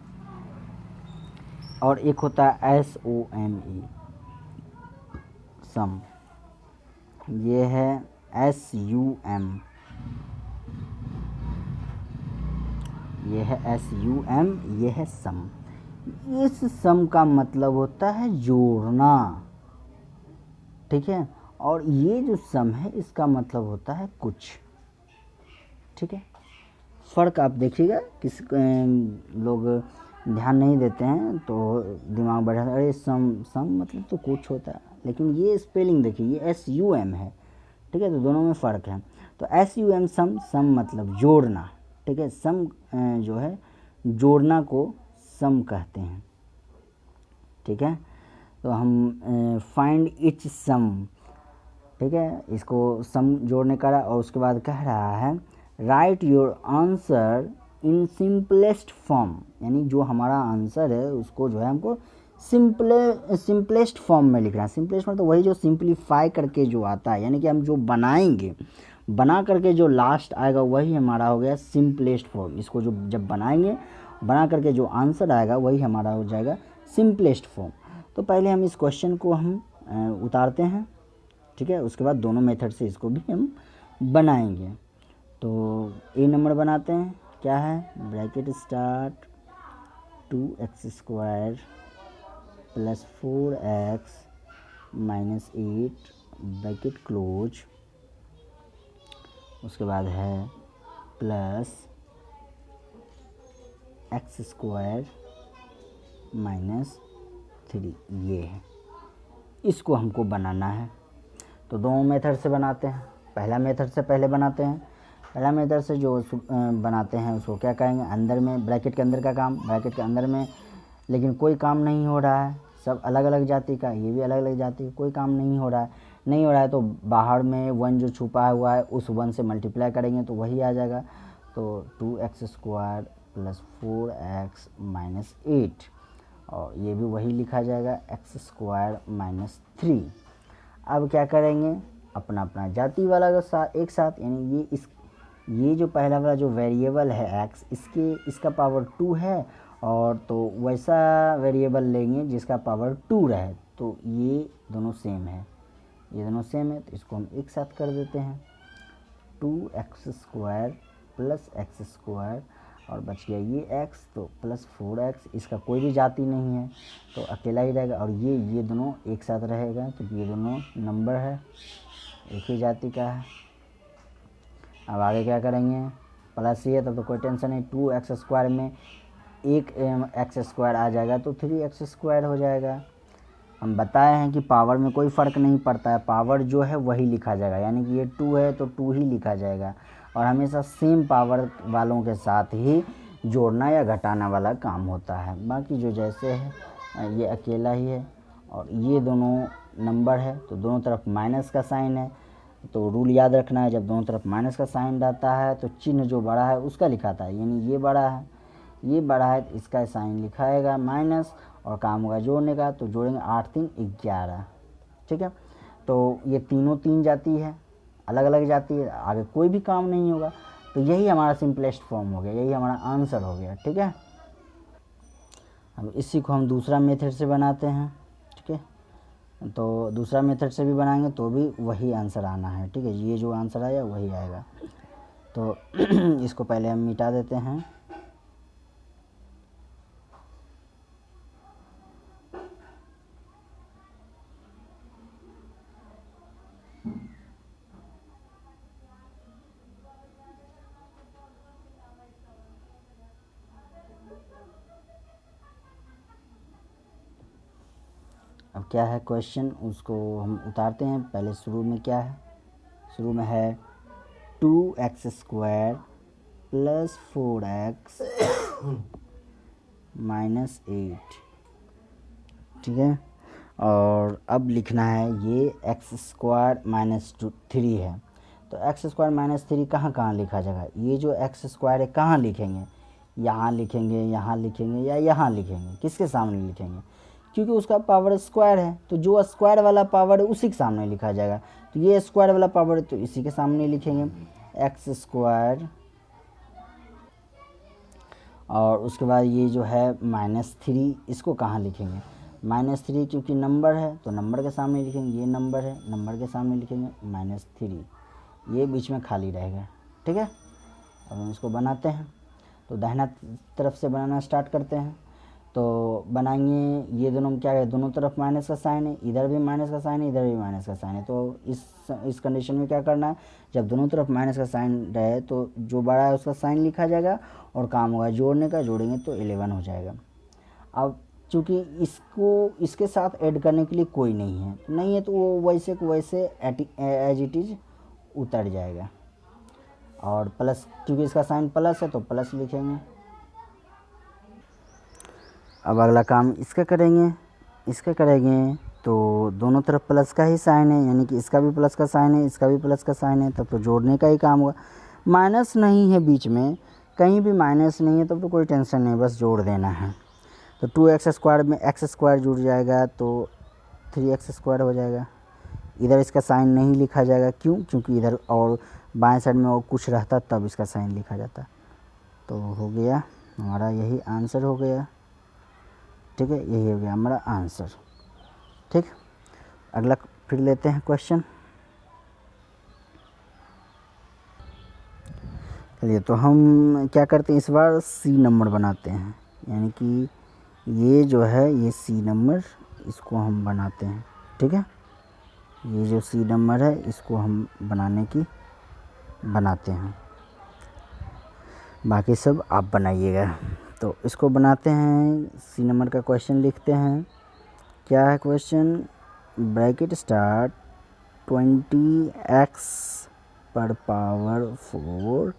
और एक होता है SOME सम, ये है SUM, ये है SUM, ये है सम। इस सम का मतलब होता है जोड़ना, ठीक है, और ये जो सम है इसका मतलब होता है कुछ। ठीक है, फ़र्क आप देखिएगा, किस लोग ध्यान नहीं देते हैं तो दिमाग बढ़ा, अरे सम सम मतलब तो कुछ होता है, लेकिन ये स्पेलिंग देखिए, ये SUM है। ठीक है, तो दोनों में फ़र्क है। तो SUM सम, सम मतलब जोड़ना। ठीक है, सम जो है जोड़ना को सम कहते हैं। ठीक है, तो हम फाइंड इच सम, ठीक है, इसको सम जोड़ने का, और उसके बाद कह रहा है right your answer in simplest form, यानी जो हमारा आंसर है उसको जो है हमको सिंपलेस्ट फॉर्म में लिखना है। सिंपलेस्ट मतलब वही जो सिंप्लीफाई करके जो आता है, यानी कि हम जो बनाएंगे, बना करके जो लास्ट आएगा वही हमारा हो गया सिंपलेस्ट फॉर्म। इसको जो जब बनाएंगे, बना करके जो आंसर आएगा वही हमारा हो जाएगा सिंपलेस्ट फॉर्म। तो पहले हम इस क्वेश्चन को हम उतारते हैं। ठीक है, उसके बाद दोनों मेथड से इसको भी हम बनाएंगे। तो ए नंबर बनाते हैं, क्या है, bracket start 2x² plus 4x minus 8 bracket close, उसके बाद है प्लस x² माइनस 3, ये है, इसको हमको बनाना है। तो दोनों मेथड से बनाते हैं। पहला मेथड से पहले बनाते हैं। पहला मेथड से जो बनाते हैं उसको क्या कहेंगे, अंदर में ब्रैकेट के अंदर का काम, ब्रैकेट के अंदर में, लेकिन कोई काम नहीं हो रहा है, सब अलग अलग जाति का, ये भी अलग अलग जाति का, कोई काम नहीं हो रहा है। नहीं हो रहा है तो बाहर में 1 जो छुपा हुआ है उस 1 से मल्टीप्लाई करेंगे तो वही आ जाएगा। तो 2x² प्लस 4x माइनस 8, और ये भी वही लिखा जाएगा x² माइनस 3। अब क्या करेंगे, अपना अपना जाति वाला का एक साथ, यानी ये जो पहला वाला जो वेरिएबल है x, इसका पावर 2 है, और तो वैसा वेरिएबल लेंगे जिसका पावर 2 रहे। तो ये दोनों सेम है, ये दोनों सेम है, तो इसको हम एक साथ कर देते हैं। 2x² प्लस x² और बच गया ये x, तो प्लस 4x, इसका कोई भी जाति नहीं है तो अकेला ही रहेगा, और ये दोनों एक साथ रहेगा, तो ये दोनों नंबर है, एक ही जाति का है। अब आगे क्या करेंगे, प्लस ये तो कोई टेंशन नहीं, 2x² में एक x² आ जाएगा तो 3x² हो जाएगा। हम बताए हैं कि पावर में कोई फ़र्क नहीं पड़ता है, पावर जो है वही लिखा जाएगा, यानी कि ये 2 है तो 2 ही लिखा जाएगा, और हमेशा सेम पावर वालों के साथ ही जोड़ना या घटाना वाला काम होता है। बाकी जो जैसे है ये अकेला ही है, और ये दोनों नंबर है तो दोनों तरफ माइनस का साइन है। तो रूल याद रखना है, जब दोनों तरफ माइनस का साइन रहता है तो चिन्ह जो बड़ा है उसका लिखाता है, यानी ये बड़ा है, ये बड़ा है तो इसका साइन लिखाएगा माइनस, और काम होगा जोड़ने का, तो जोड़ेंगे 8 3 11। ठीक है, तो ये तीनों 3 जाती है, अलग अलग जाती है, आगे कोई भी काम नहीं होगा। तो यही हमारा सिंपलेस्ट फॉर्म हो गया, यही हमारा आंसर हो गया। ठीक है, अब इसी को हम दूसरा मेथड से बनाते हैं। ठीक है, तो दूसरा मेथड से भी बनाएंगे तो भी वही आंसर आना है, ठीक है। ये जो आंसर आया वही आएगा। तो इसको पहले हम मिटा देते हैं। अब क्या है क्वेश्चन, उसको हम उतारते हैं। पहले शुरू में क्या है, शुरू में है 2x² + 4x - 8, ठीक है। और अब लिखना है ये x² - 3 है। तो x² - 3 कहाँ कहाँ लिखा जाएगा, ये जो x² है कहाँ लिखेंगे, यहाँ लिखेंगे, यहाँ लिखेंगे या यहाँ लिखेंगे, किसके सामने लिखेंगे, क्योंकि उसका पावर स्क्वायर है। तो जो स्क्वायर वाला पावर है उसी के सामने लिखा जाएगा। तो ये स्क्वायर वाला पावर है तो इसी के सामने लिखेंगे x²। और उसके बाद ये जो है -3, इसको कहाँ लिखेंगे, -3 क्योंकि नंबर है तो नंबर के सामने लिखेंगे, ये नंबर है, नंबर के सामने लिखेंगे -3, ये बीच में खाली रहेगा, ठीक है। अब हम इसको बनाते हैं। तो दाहिना तरफ से बनाना स्टार्ट करते हैं। तो बनाएंगे, ये दोनों क्या है, दोनों तरफ माइनस का साइन है, इधर भी माइनस का साइन है, इधर भी माइनस का साइन है। तो इस कंडीशन में क्या करना है, जब दोनों तरफ माइनस का साइन रहे तो जो बड़ा है उसका साइन लिखा जाएगा और काम होगा जोड़ने का, जोड़ेंगे तो 11 हो जाएगा। अब चूँकि इसको इसके साथ ऐड करने के लिए कोई नहीं है तो वो वैसे को वैसे एज इट इज़ उतर जाएगा। और प्लस, क्योंकि इसका साइन प्लस है तो प्लस लिखेंगे। अब अगला काम इसका करेंगे तो दोनों तरफ प्लस का ही साइन है, यानी कि इसका भी प्लस का साइन है, इसका भी प्लस का साइन है, तब तो जोड़ने का ही काम होगा। माइनस नहीं है बीच में, कहीं भी माइनस नहीं है तब तो कोई टेंशन नहीं, बस जोड़ देना है। तो 2x² में x² जुड़ जाएगा तो 3x² हो जाएगा। इधर इसका साइन नहीं लिखा जाएगा, क्यों, क्योंकि इधर और बाएं साइड में और कुछ रहता तब इसका साइन लिखा जाता। तो हो गया हमारा, यही आंसर हो गया, ठीक है, यही हो गया हमारा आंसर, ठीक। अगला फिर लेते हैं क्वेश्चन। चलिए, तो हम क्या करते हैं, इस बार C नंबर बनाते हैं, यानी कि ये जो है ये C नंबर, इसको हम बनाते हैं, ठीक है। ये जो C नंबर है इसको हम बनाते हैं, बाकी सब आप बनाइएगा। तो इसको बनाते हैं, C नंबर का क्वेश्चन लिखते हैं। क्या है क्वेश्चन, ब्रैकेट स्टार्ट 20x पर power 4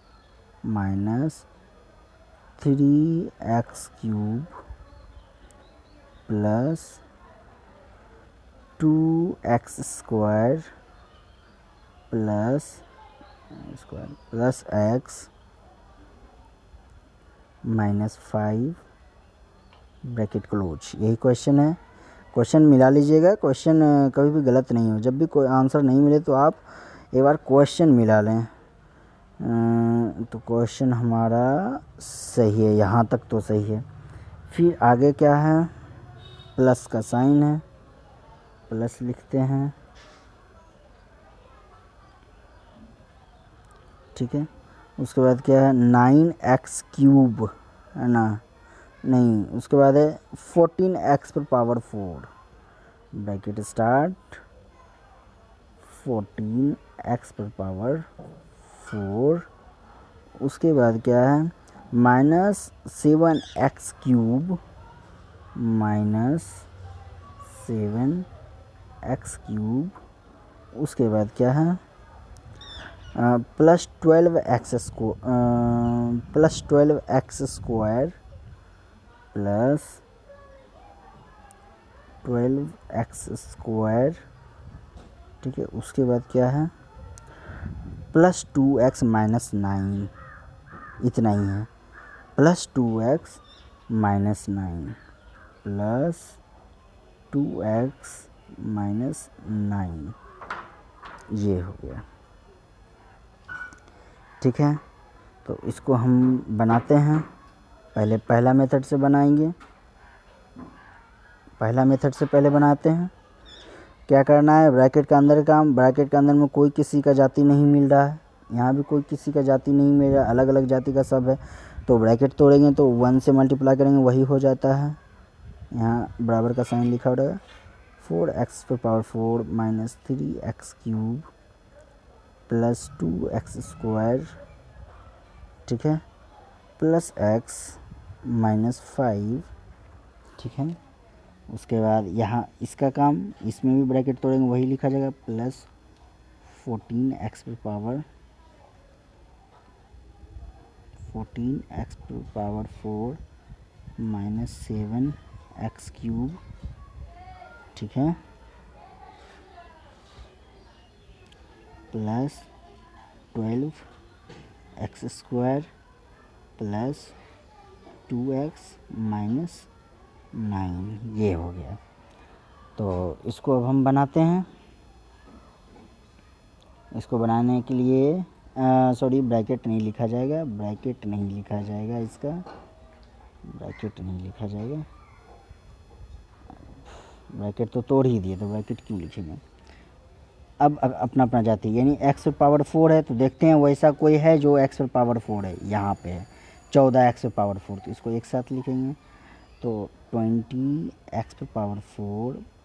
minus 3x³ plus 2x² plus x -5 bracket close. यही क्वेश्चन है। क्वेश्चन मिला लीजिएगा, क्वेश्चन कभी भी गलत नहीं हो। जब भी कोई आंसर नहीं मिले तो आप एक बार क्वेश्चन मिला लें। तो क्वेश्चन हमारा सही है, यहाँ तक तो सही है। फिर आगे क्या है, प्लस का साइन है, प्लस लिखते हैं, ठीक है। उसके बाद क्या है, 9x³ है ना, नहीं, उसके बाद है 14x पर पावर 4 ब्रैकेट स्टार्ट 14x पर पावर 4। उसके बाद क्या है, -7x³ -7x³। उसके बाद क्या है, +12x² प्लस 12x², ठीक है। उसके बाद क्या है, +2x - 9, इतना ही है, +2x - 9 प्लस 2x - 9, ये हो गया, ठीक है। तो इसको हम बनाते हैं। पहले पहला मेथड से बनाएंगे, पहला मेथड से पहले बनाते हैं। क्या करना है, ब्रैकेट के अंदर काम, ब्रैकेट के अंदर में कोई किसी का जाति नहीं मिल रहा है, यहाँ भी कोई किसी का जाति नहीं मिल रहा, अलग अलग जाति का सब है, तो ब्रैकेट तोड़ेंगे तो 1 से मल्टीप्लाई करेंगे वही हो जाता है, यहाँ बराबर का साइन लिखा हो रहा है, 4x⁴ minus 3x³ plus 2x², ठीक है, प्लस x माइनस 5, ठीक है। उसके बाद यहाँ इसका काम, इसमें भी ब्रैकेट तोड़ेंगे वही लिखा जाएगा, प्लस 14x⁴ माइनस 7x³, ठीक है, plus 12x² plus 2x minus 9, ये हो गया। तो इसको अब हम बनाते हैं। इसको बनाने के लिए सॉरी ब्रैकेट नहीं लिखा जाएगा, ब्रैकेट नहीं लिखा जाएगा, इसका ब्रैकेट नहीं लिखा जाएगा, ब्रैकेट तो तोड़ ही दिए तो ब्रैकेट क्यों लिखेंगे। अब अपना अपना जाति, यानी x⁴ है तो देखते हैं वैसा कोई है जो x⁴ है, यहाँ पे है 14x⁴, तो इसको एक साथ लिखेंगे, तो 20x⁴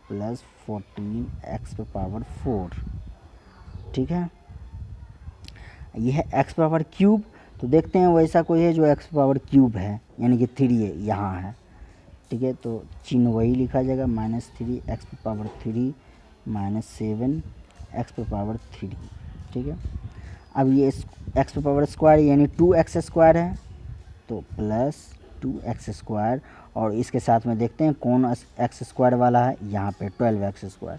प्लस 14x⁴, ठीक है। यह है x⁴, तो देखते हैं वैसा कोई है जो x⁴ है, यानी कि 3 है यहाँ है, ठीक है, तो चिन्ह वही लिखा जाएगा, -3x⁴ माइनस 7x⁴, ठीक है। अब ये x² यानी 2x² है, तो प्लस 2x², और इसके साथ में देखते हैं कौन x² वाला है, यहाँ पे 12x²,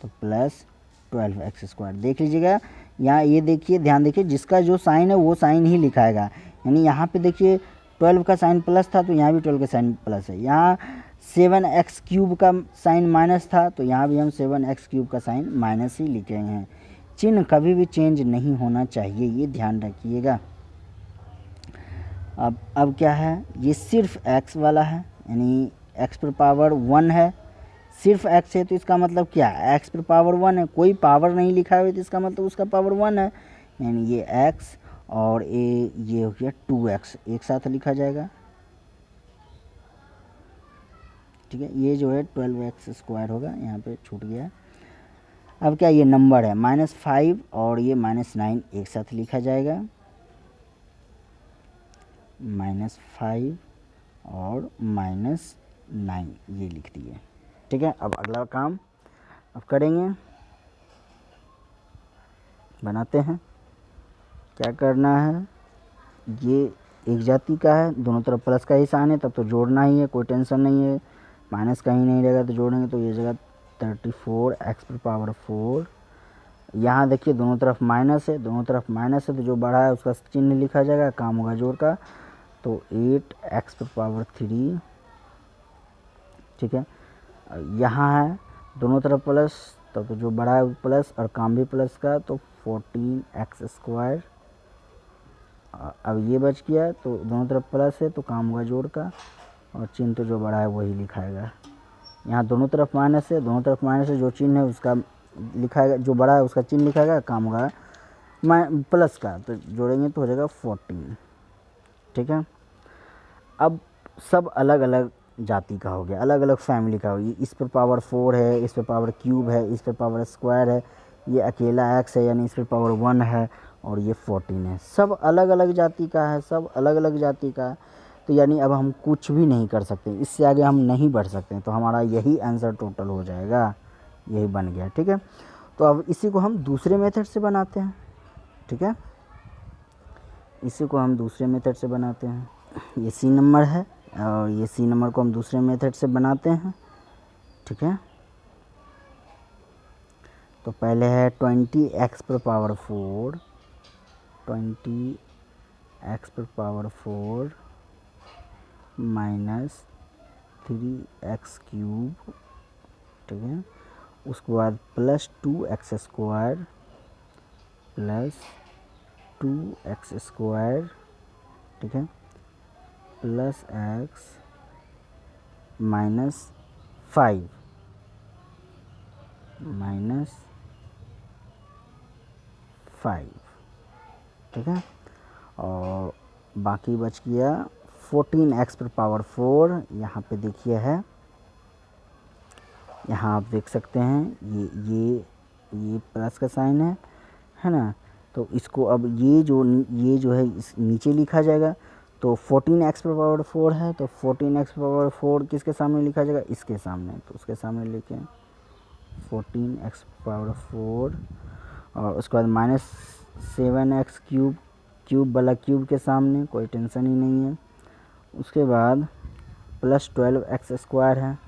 तो प्लस 12x², देख लीजिएगा यहाँ, ये देखिए ध्यान देखिए, जिसका जो साइन है वो साइन ही लिखाएगा, यानी यहाँ पे देखिए 12 का साइन प्लस था तो यहाँ भी 12 का साइन प्लस है, यहाँ 7x³ का साइन माइनस था तो यहाँ भी हम 7x³ का साइन माइनस ही लिखे हैं। चिन्ह कभी भी चेंज नहीं होना चाहिए, ये ध्यान रखिएगा। अब क्या है, ये सिर्फ x वाला है, यानी x⁴ 1 है, सिर्फ x है तो इसका मतलब क्या है, x⁴ 1 है, कोई पावर नहीं लिखा हुआ तो इसका मतलब उसका पावर 1 है, यानी ये x और ये हो गया 2x, एक साथ लिखा जाएगा, ठीक है। ये जो है 12x² होगा, यहाँ पे छूट गया। अब क्या, ये नंबर है -5 और ये -9 एक साथ लिखा जाएगा, -5 और -9 ये लिख दिए, ठीक है। अब अगला काम अब करेंगे, बनाते हैं। क्या करना है, ये एक जाति का है, दोनों तरफ प्लस का ही साइन है, तब तो जोड़ना ही है, कोई टेंशन नहीं है, माइनस कहीं नहीं रहेगा तो जोड़ेंगे, तो ये जगह 34x⁴, यहाँ देखिए दोनों तरफ माइनस है, दोनों तरफ माइनस है तो जो बढ़ा है उसका चिन्ह लिखा जाएगा, काम होगा जोड़ का, तो 8x⁴, ठीक है। यहाँ है दोनों तरफ प्लस, तब तो जो बड़ा है प्लस और काम भी प्लस का, तो 14x², अब ये बच गया, तो दोनों तरफ प्लस है तो काम होगा जोड़ का, और चिन्ह तो जो बड़ा है वही लिखाएगा। यहाँ दोनों तरफ माइनस है, दोनों तरफ माइनस है, जो चिन्ह है उसका लिखाएगा, जो बड़ा है उसका चिन्ह लिखाएगा, काम होगा प्लस का, तो जोड़ेंगे तो हो जाएगा 14, ठीक है। अब सब अलग अलग जाति का हो गया, अलग अलग फैमिली का हो गया, इस पर पावर 4 है, इस पर पावर क्यूब है, इस पर पावर स्क्वायर है, ये अकेला x है यानी इस पर पावर 1 है, और ये 14 है, सब अलग अलग जाति का है, सब अलग अलग जाति का है। तो यानी अब हम कुछ भी नहीं कर सकते, इससे आगे हम नहीं बढ़ सकते, तो हमारा यही आंसर टोटल हो जाएगा, यही बन गया, ठीक है। तो अब इसी को हम दूसरे मेथड से बनाते हैं, ठीक है, इसी को हम दूसरे मेथड से बनाते हैं। ये C नंबर है और ये C नंबर को हम दूसरे मेथड से बनाते हैं, ठीक है। तो पहले है 20x⁴, 20x⁴ माइनस 3x³, ठीक है। उसके बाद प्लस 2x² प्लस 2x², ठीक है, प्लस x माइनस 5, -5, ठीक है। और बाकी बच गया 14x⁴, यहाँ पे देखिए है, यहाँ आप देख सकते हैं ये प्लस का साइन है ना। तो इसको अब ये जो है इस नीचे लिखा जाएगा। तो 14x⁴ है, तो 14x⁴ किसके सामने लिखा जाएगा, इसके सामने। तो उसके सामने लिखें 14x⁴, और उसके बाद -7x³ क्यूब वाला क्यूब के सामने, कोई टेंशन ही नहीं है। उसके बाद +12x² है,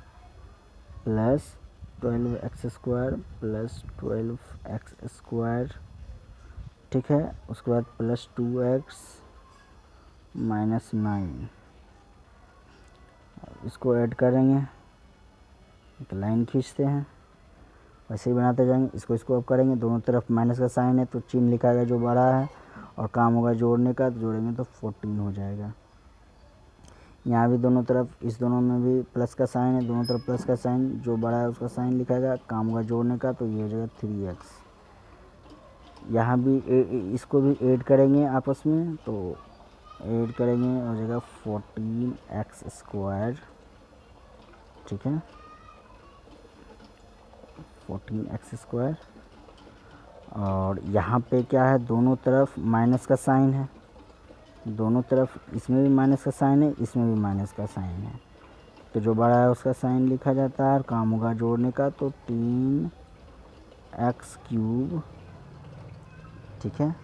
+12x², ठीक है। उसके बाद +2x -9, इसको ऐड करेंगे, एक लाइन खींचते हैं, वैसे ही बनाते जाएंगे। इसको अब करेंगे, दोनों तरफ माइनस का साइन है तो चिन्ह लिखाएगा जो बड़ा है, और काम होगा जोड़ने का, तो जोड़ेंगे तो 14 हो जाएगा। यहाँ भी दोनों तरफ, इस दोनों में भी प्लस का साइन है, दोनों तरफ प्लस का साइन, जो बड़ा है उसका साइन लिखाएगा, काम होगा जोड़ने का, तो ये हो जाएगा 3x। यहाँ भी इसको भी ऐड करेंगे आपस में, तो ऐड करेंगे, हो जाएगा 14x², ठीक है, 14x²। और यहाँ पे क्या है, दोनों तरफ माइनस का साइन है, दोनों तरफ, इसमें भी माइनस का साइन है, इसमें भी माइनस का साइन है, तो जो बड़ा है उसका साइन लिखा जाता है, काम होगा जोड़ने का, तो 3x³, ठीक है।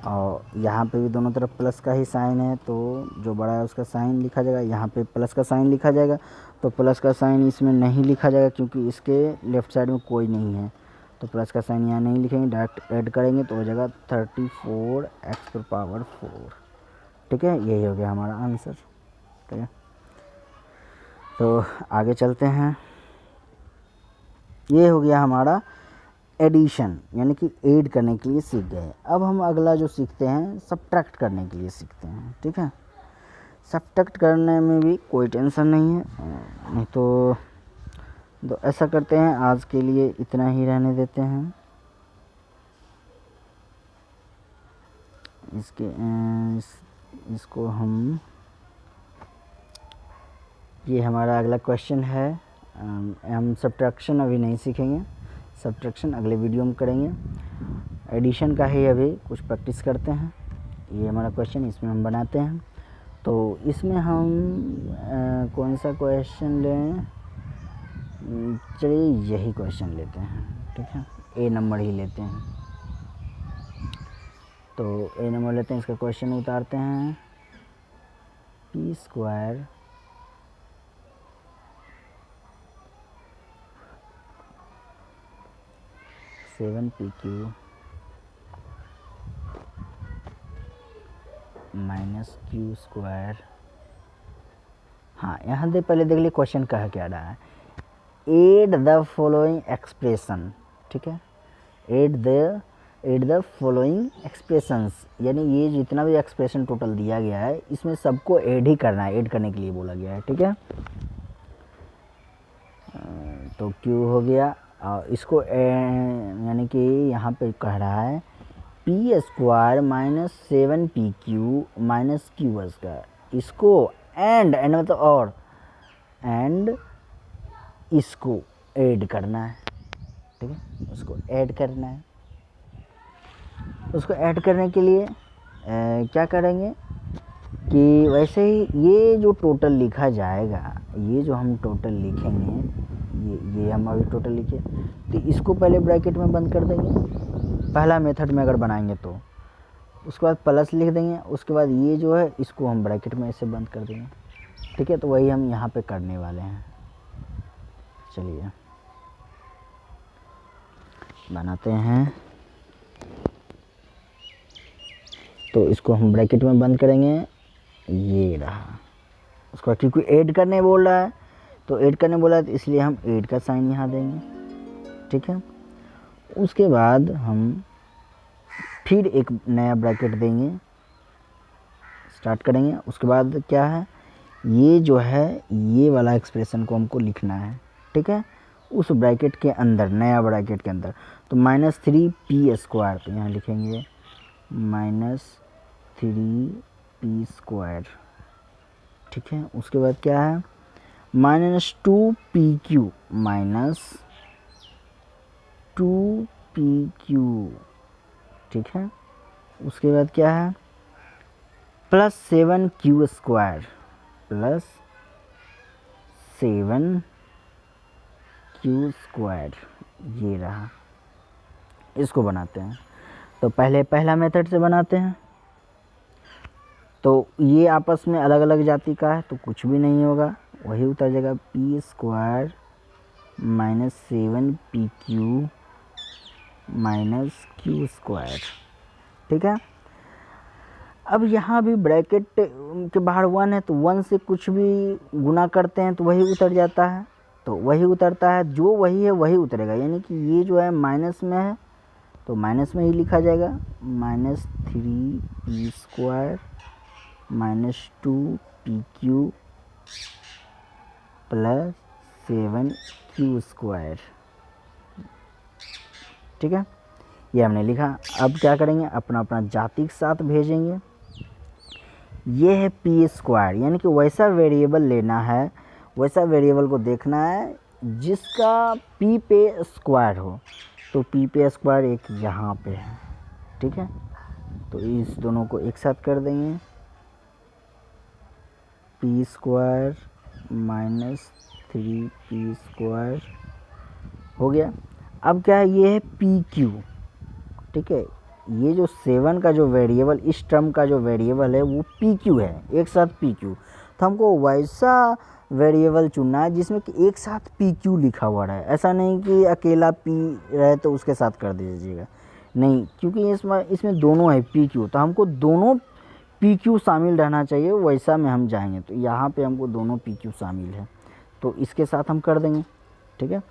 और यहाँ पे भी दोनों तरफ प्लस का ही साइन है, तो जो बड़ा है उसका साइन लिखा जाएगा, यहाँ पे प्लस का साइन लिखा जाएगा, तो प्लस का साइन इसमें नहीं लिखा जाएगा क्योंकि इसके लेफ़्ट साइड में कोई नहीं है, तो प्लस का साइन यहाँ नहीं लिखेंगे, डायरेक्ट ऐड करेंगे तो हो जाएगा 34x⁴, ठीक है। यही हो गया हमारा आंसर, ठीक है। तो आगे चलते हैं, ये हो गया हमारा एडिशन, यानी कि ऐड करने के लिए सीख गए। अब हम अगला जो सीखते हैं, सब्ट्रैक्ट करने के लिए सीखते हैं, ठीक है। सब्ट्रैक्ट करने में भी कोई टेंशन नहीं है, नहीं तो ऐसा करते हैं, आज के लिए इतना ही रहने देते हैं। इसको ये हमारा अगला क्वेश्चन है। हम सब्ट्रैक्शन अभी नहीं सीखेंगे, सब्ट्रैक्शन अगले वीडियो में करेंगे। एडिशन का ही अभी कुछ प्रैक्टिस करते हैं। ये हमारा क्वेश्चन, इसमें हम बनाते हैं। तो इसमें हम कौन सा क्वेश्चन लें, चलिए यही क्वेश्चन लेते हैं, ठीक है, ए नंबर ही लेते हैं। तो ए नंबर लेते हैं, इसका क्वेश्चन उतारते हैं। p² 7pq -q²। हाँ, यहाँ दे पहले देख लिए क्वेश्चन कह क्या रहा है। एड द फॉलोइंग एक्सप्रेशन, ठीक है, एड द फॉलोइंग एक्सप्रेशंस, यानी ये जितना भी एक्सप्रेशन टोटल दिया गया है इसमें सबको ऐड ही करना है, ऐड करने के लिए बोला गया है, ठीक है। तो Q हो गया, इसको यानी कि यहाँ पे कह रहा है p² -7pq -q², इसको एंड मतलब और एंड इसको ऐड करना है, ठीक है, उसको ऐड करना है। उसको ऐड करने के लिए क्या करेंगे कि वैसे ही ये जो टोटल लिखा जाएगा, ये जो हम टोटल लिखेंगे, ये हम अभी टोटल लिखे, तो इसको पहले ब्रैकेट में बंद कर देंगे पहला मेथड में अगर बनाएंगे तो। उसके बाद प्लस लिख देंगे, उसके बाद ये जो है इसको हम ब्रैकेट में ऐसे बंद कर देंगे, ठीक है। तो वही हम यहाँ पे करने वाले हैं। चलिए बनाते हैं। तो इसको हम ब्रैकेट में बंद करेंगे, ये रहा। उसको क्योंकि ऐड करने बोल रहा है, तो ऐड करने बोला है तो इसलिए हम ऐड का साइन यहाँ देंगे, ठीक है। उसके बाद हम फिर एक नया ब्रैकेट देंगे, स्टार्ट करेंगे। उसके बाद क्या है, ये जो है ये वाला एक्सप्रेशन को हमको लिखना है, ठीक है। उस ब्रैकेट के अंदर, नया ब्रैकेट के अंदर, तो -3p², तो यहाँ लिखेंगे -3p², ठीक है। उसके बाद क्या है, -2pq, -2pq, ठीक है। उसके बाद क्या है, +7q², +7q², ये रहा। इसको बनाते हैं, तो पहले पहला मेथड से बनाते हैं। तो ये आपस में अलग अलग जाति का है तो कुछ भी नहीं होगा, वही उतर जाएगा, p² -7pq -q², ठीक है। अब यहाँ भी ब्रैकेट के बाहर 1 है तो 1 से कुछ भी गुना करते हैं तो वही उतर जाता है, तो वही उतरता है, जो वही है वही उतरेगा। यानी कि ये जो है माइनस में है तो माइनस में ही लिखा जाएगा, -3p² -2pq +7q², ठीक है। ये हमने लिखा। अब क्या करेंगे, अपना अपना जाति के साथ भेजेंगे। ये है p², यानी कि वैसा वेरिएबल लेना है, वैसा वेरिएबल को देखना है जिसका p पे स्क्वायर हो। तो p पे स्क्वायर एक यहाँ पे है, ठीक है। तो इस दोनों को एक साथ कर देंगे, p² -3p² हो गया। अब क्या है, ये है pq, ठीक है। ये जो 7 का जो वेरिएबल, इस टर्म का जो वेरिएबल है वो pq है, एक साथ pq। तो हमको वैसा वेरिएबल चुनना है जिसमें कि एक साथ pq लिखा हुआ है। ऐसा नहीं कि अकेला p रहे तो उसके साथ कर दीजिएगा, नहीं, क्योंकि इसमें दोनों है pq, तो हमको दोनों pq शामिल रहना चाहिए, वैसा में हम जाएंगे। तो यहाँ पे हमको दोनों pq शामिल है तो इसके साथ हम कर देंगे, ठीक है।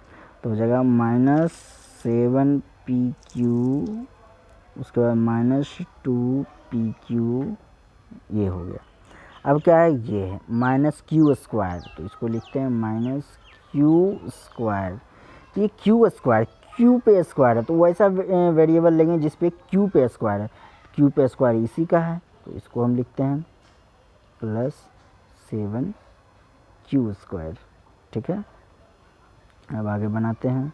तो हो जाएगा -7pq, उसके बाद -2pq, ये हो गया। अब क्या है, ये है -q², तो इसको लिखते हैं -q²। ये q², q पे स्क्वायर है तो वैसा वेरिएबल लेंगे जिस पे q पे स्क्वायर है। q पे स्क्वायर इसी का है तो इसको हम लिखते हैं +7q², ठीक है। अब आगे बनाते हैं।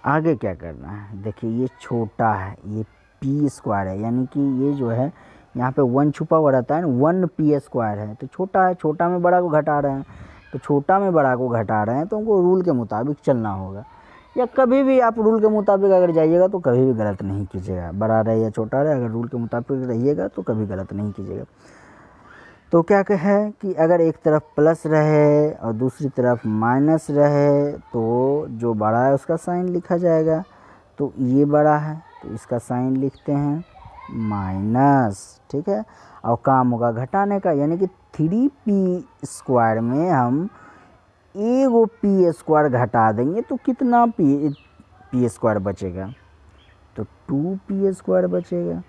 आगे क्या करना है, देखिए ये छोटा है, ये p² है, यानी कि ये जो है यहाँ पे 1 छुपा हुआ रहता है ना, 1p² है तो छोटा है, छोटा में बड़ा को घटा रहे हैं, तो छोटा में बड़ा को घटा रहे हैं तो हमको रूल के मुताबिक चलना होगा। या कभी भी आप रूल के मुताबिक अगर जाइएगा तो कभी भी गलत नहीं कीजिएगा, बड़ा रहे या छोटा रहे, अगर रूल के मुताबिक रहिएगा तो कभी गलत नहीं कीजिएगा। तो क्या है कि अगर एक तरफ प्लस रहे और दूसरी तरफ माइनस रहे तो जो बड़ा है उसका साइन लिखा जाएगा। तो ये बड़ा है तो इसका साइन लिखते हैं माइनस, ठीक है। और काम होगा घटाने का, यानी कि 3p² में हम एगो p² घटा देंगे तो कितना p² बचेगा, तो 2p² बचेगा,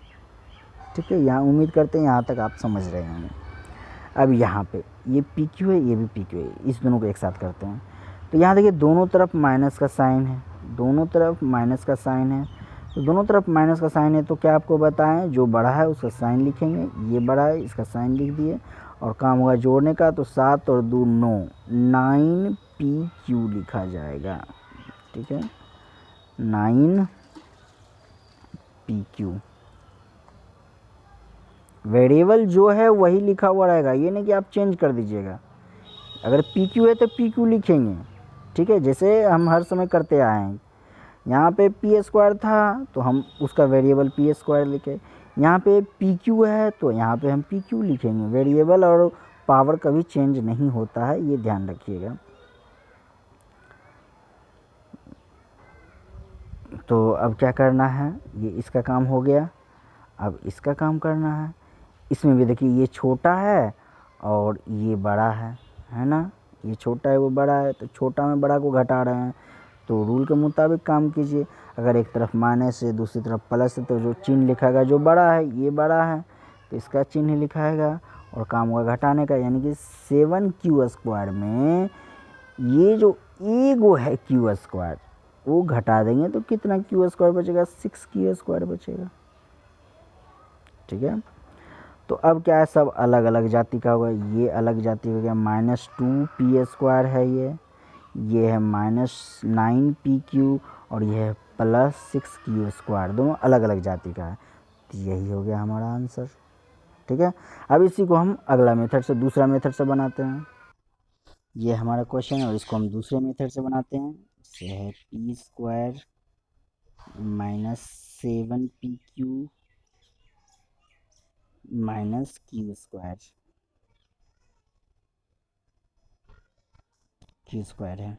ठीक है। यहाँ उम्मीद करते हैं यहाँ तक आप समझ रहे होंगे। अब यहाँ पे ये pq है, ये भी pq है, इस दोनों को एक साथ करते हैं। तो यहाँ देखिए दोनों तरफ माइनस का साइन है, दोनों तरफ माइनस का साइन है, तो दोनों तरफ माइनस का साइन है तो क्या आपको बताएं, जो बड़ा है उसका साइन लिखेंगे, ये बड़ा है इसका साइन लिख दिए, और काम होगा जोड़ने का, तो 7 और 2 9, 9pq लिखा जाएगा, ठीक है, 9pq। वेरिएबल जो है वही लिखा हुआ रहेगा, ये नहीं कि आप चेंज कर दीजिएगा। अगर pq है तो pq लिखेंगे, ठीक है, जैसे हम हर समय करते आए हैं। यहाँ पे p² था तो हम उसका वेरिएबल p² लिखे, यहाँ पे pq है तो यहाँ पे हम pq लिखेंगे। वेरिएबल और पावर कभी चेंज नहीं होता है, ये ध्यान रखिएगा। तो अब क्या करना है, ये इसका काम हो गया, अब इसका काम करना है। इसमें भी देखिए ये छोटा है और ये बड़ा है ना, ये छोटा है वो बड़ा है, तो छोटा में बड़ा को घटा रहे हैं, तो रूल के मुताबिक काम कीजिए। अगर एक तरफ माइनस है दूसरी तरफ प्लस है तो जो चिन्ह लिखाएगा, जो बड़ा है ये बड़ा है तो इसका चिन्ह लिखाएगा, और काम होगा घटाने का, यानी कि 7q² में ये जो ईगो है क्यू स्क्वायर, वो घटा देंगे तो कितना क्यू स्क्वायर बचेगा, 6 क्यू स्क्वायर बचेगा। ठीक है, तो अब क्या है, सब अलग अलग जाति का होगा। ये अलग जाति हो गया, -2p² है ये है -9pq, और ये है +6q², दोनों अलग अलग जाति का है। तो यही हो गया हमारा आंसर। ठीक है, अब इसी को हम अगला मेथड से, दूसरा मेथड से बनाते हैं। ये हमारा क्वेश्चन है और इसको हम दूसरे मेथड से बनाते हैं। इससे है p² -7pq -q² है,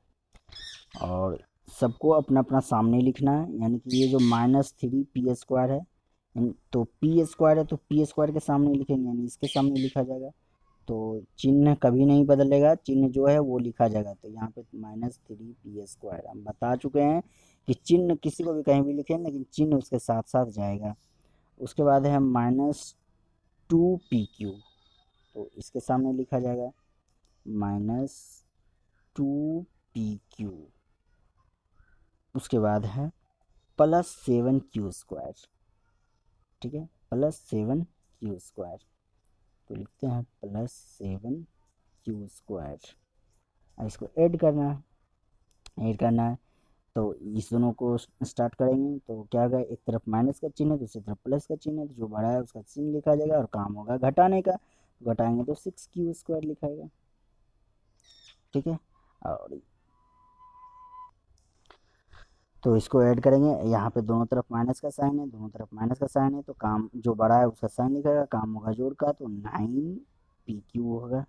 और सबको अपना अपना सामने लिखना है। यानी कि ये जो -3p² है, तो p² है तो p² के सामने लिखेंगे, यानी इसके सामने लिखा जाएगा। तो चिन्ह कभी नहीं बदलेगा, चिन्ह जो है वो लिखा जाएगा। तो यहाँ पे -3p² हम बता चुके हैं कि चिन्ह किसी को भी कहीं भी लिखें, लेकिन चिन्ह उसके साथ साथ जाएगा। उसके बाद है -2pq, तो इसके सामने लिखा जाएगा -2pq। उसके बाद है +7q²। ठीक है, +7q², तो लिखते हैं +7q²। अब इसको ऐड करना है, तो इस दोनों को स्टार्ट करेंगे तो क्या होगा, एक तरफ माइनस का चिन्ह है, दूसरी तरफ प्लस का चिन्ह है, तो जो बड़ा है उसका चिन्ह लिखा जाएगा और काम होगा घटाने का। घटाएंगे तो 6q² लिखाएगा। ठीक है, और तो इसको ऐड करेंगे, यहाँ पे दोनों तरफ माइनस का साइन है, दोनों तरफ माइनस का साइन है, तो काम जो बड़ा है उसका साइन लिखेगा, काम होगा जोड़ का, तो 9pq होगा।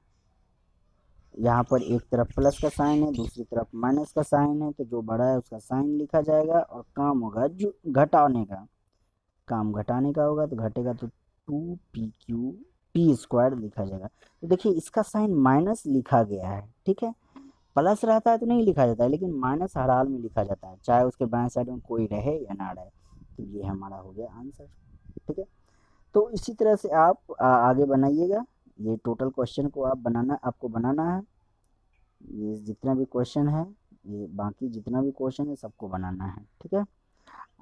यहाँ पर एक तरफ प्लस का साइन है, दूसरी तरफ माइनस का साइन है, तो जो बड़ा है उसका साइन लिखा जाएगा और काम होगा जो घटाने का। काम घटाने का होगा तो घटेगा, तो 2pq² लिखा जाएगा। तो देखिए इसका साइन माइनस लिखा गया है। ठीक है, प्लस रहता है तो नहीं लिखा जाता है, लेकिन माइनस हर हाल में लिखा जाता है, चाहे उसके बाएं साइड में कोई रहे या ना रहे। तो ये हमारा हो गया आंसर। ठीक है, तो इसी तरह से आप आगे बनाइएगा। ये टोटल क्वेश्चन को आपको बनाना है। ये जितना भी क्वेश्चन है, ये बाकी जितना भी क्वेश्चन है सबको बनाना है। ठीक है,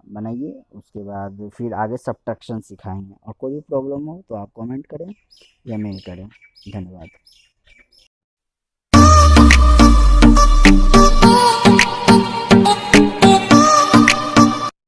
बनाइए, उसके बाद फिर आगे सब्ट्रैक्शन सिखाएंगे। और कोई भी प्रॉब्लम हो तो आप कमेंट करें या मेल करें। धन्यवाद।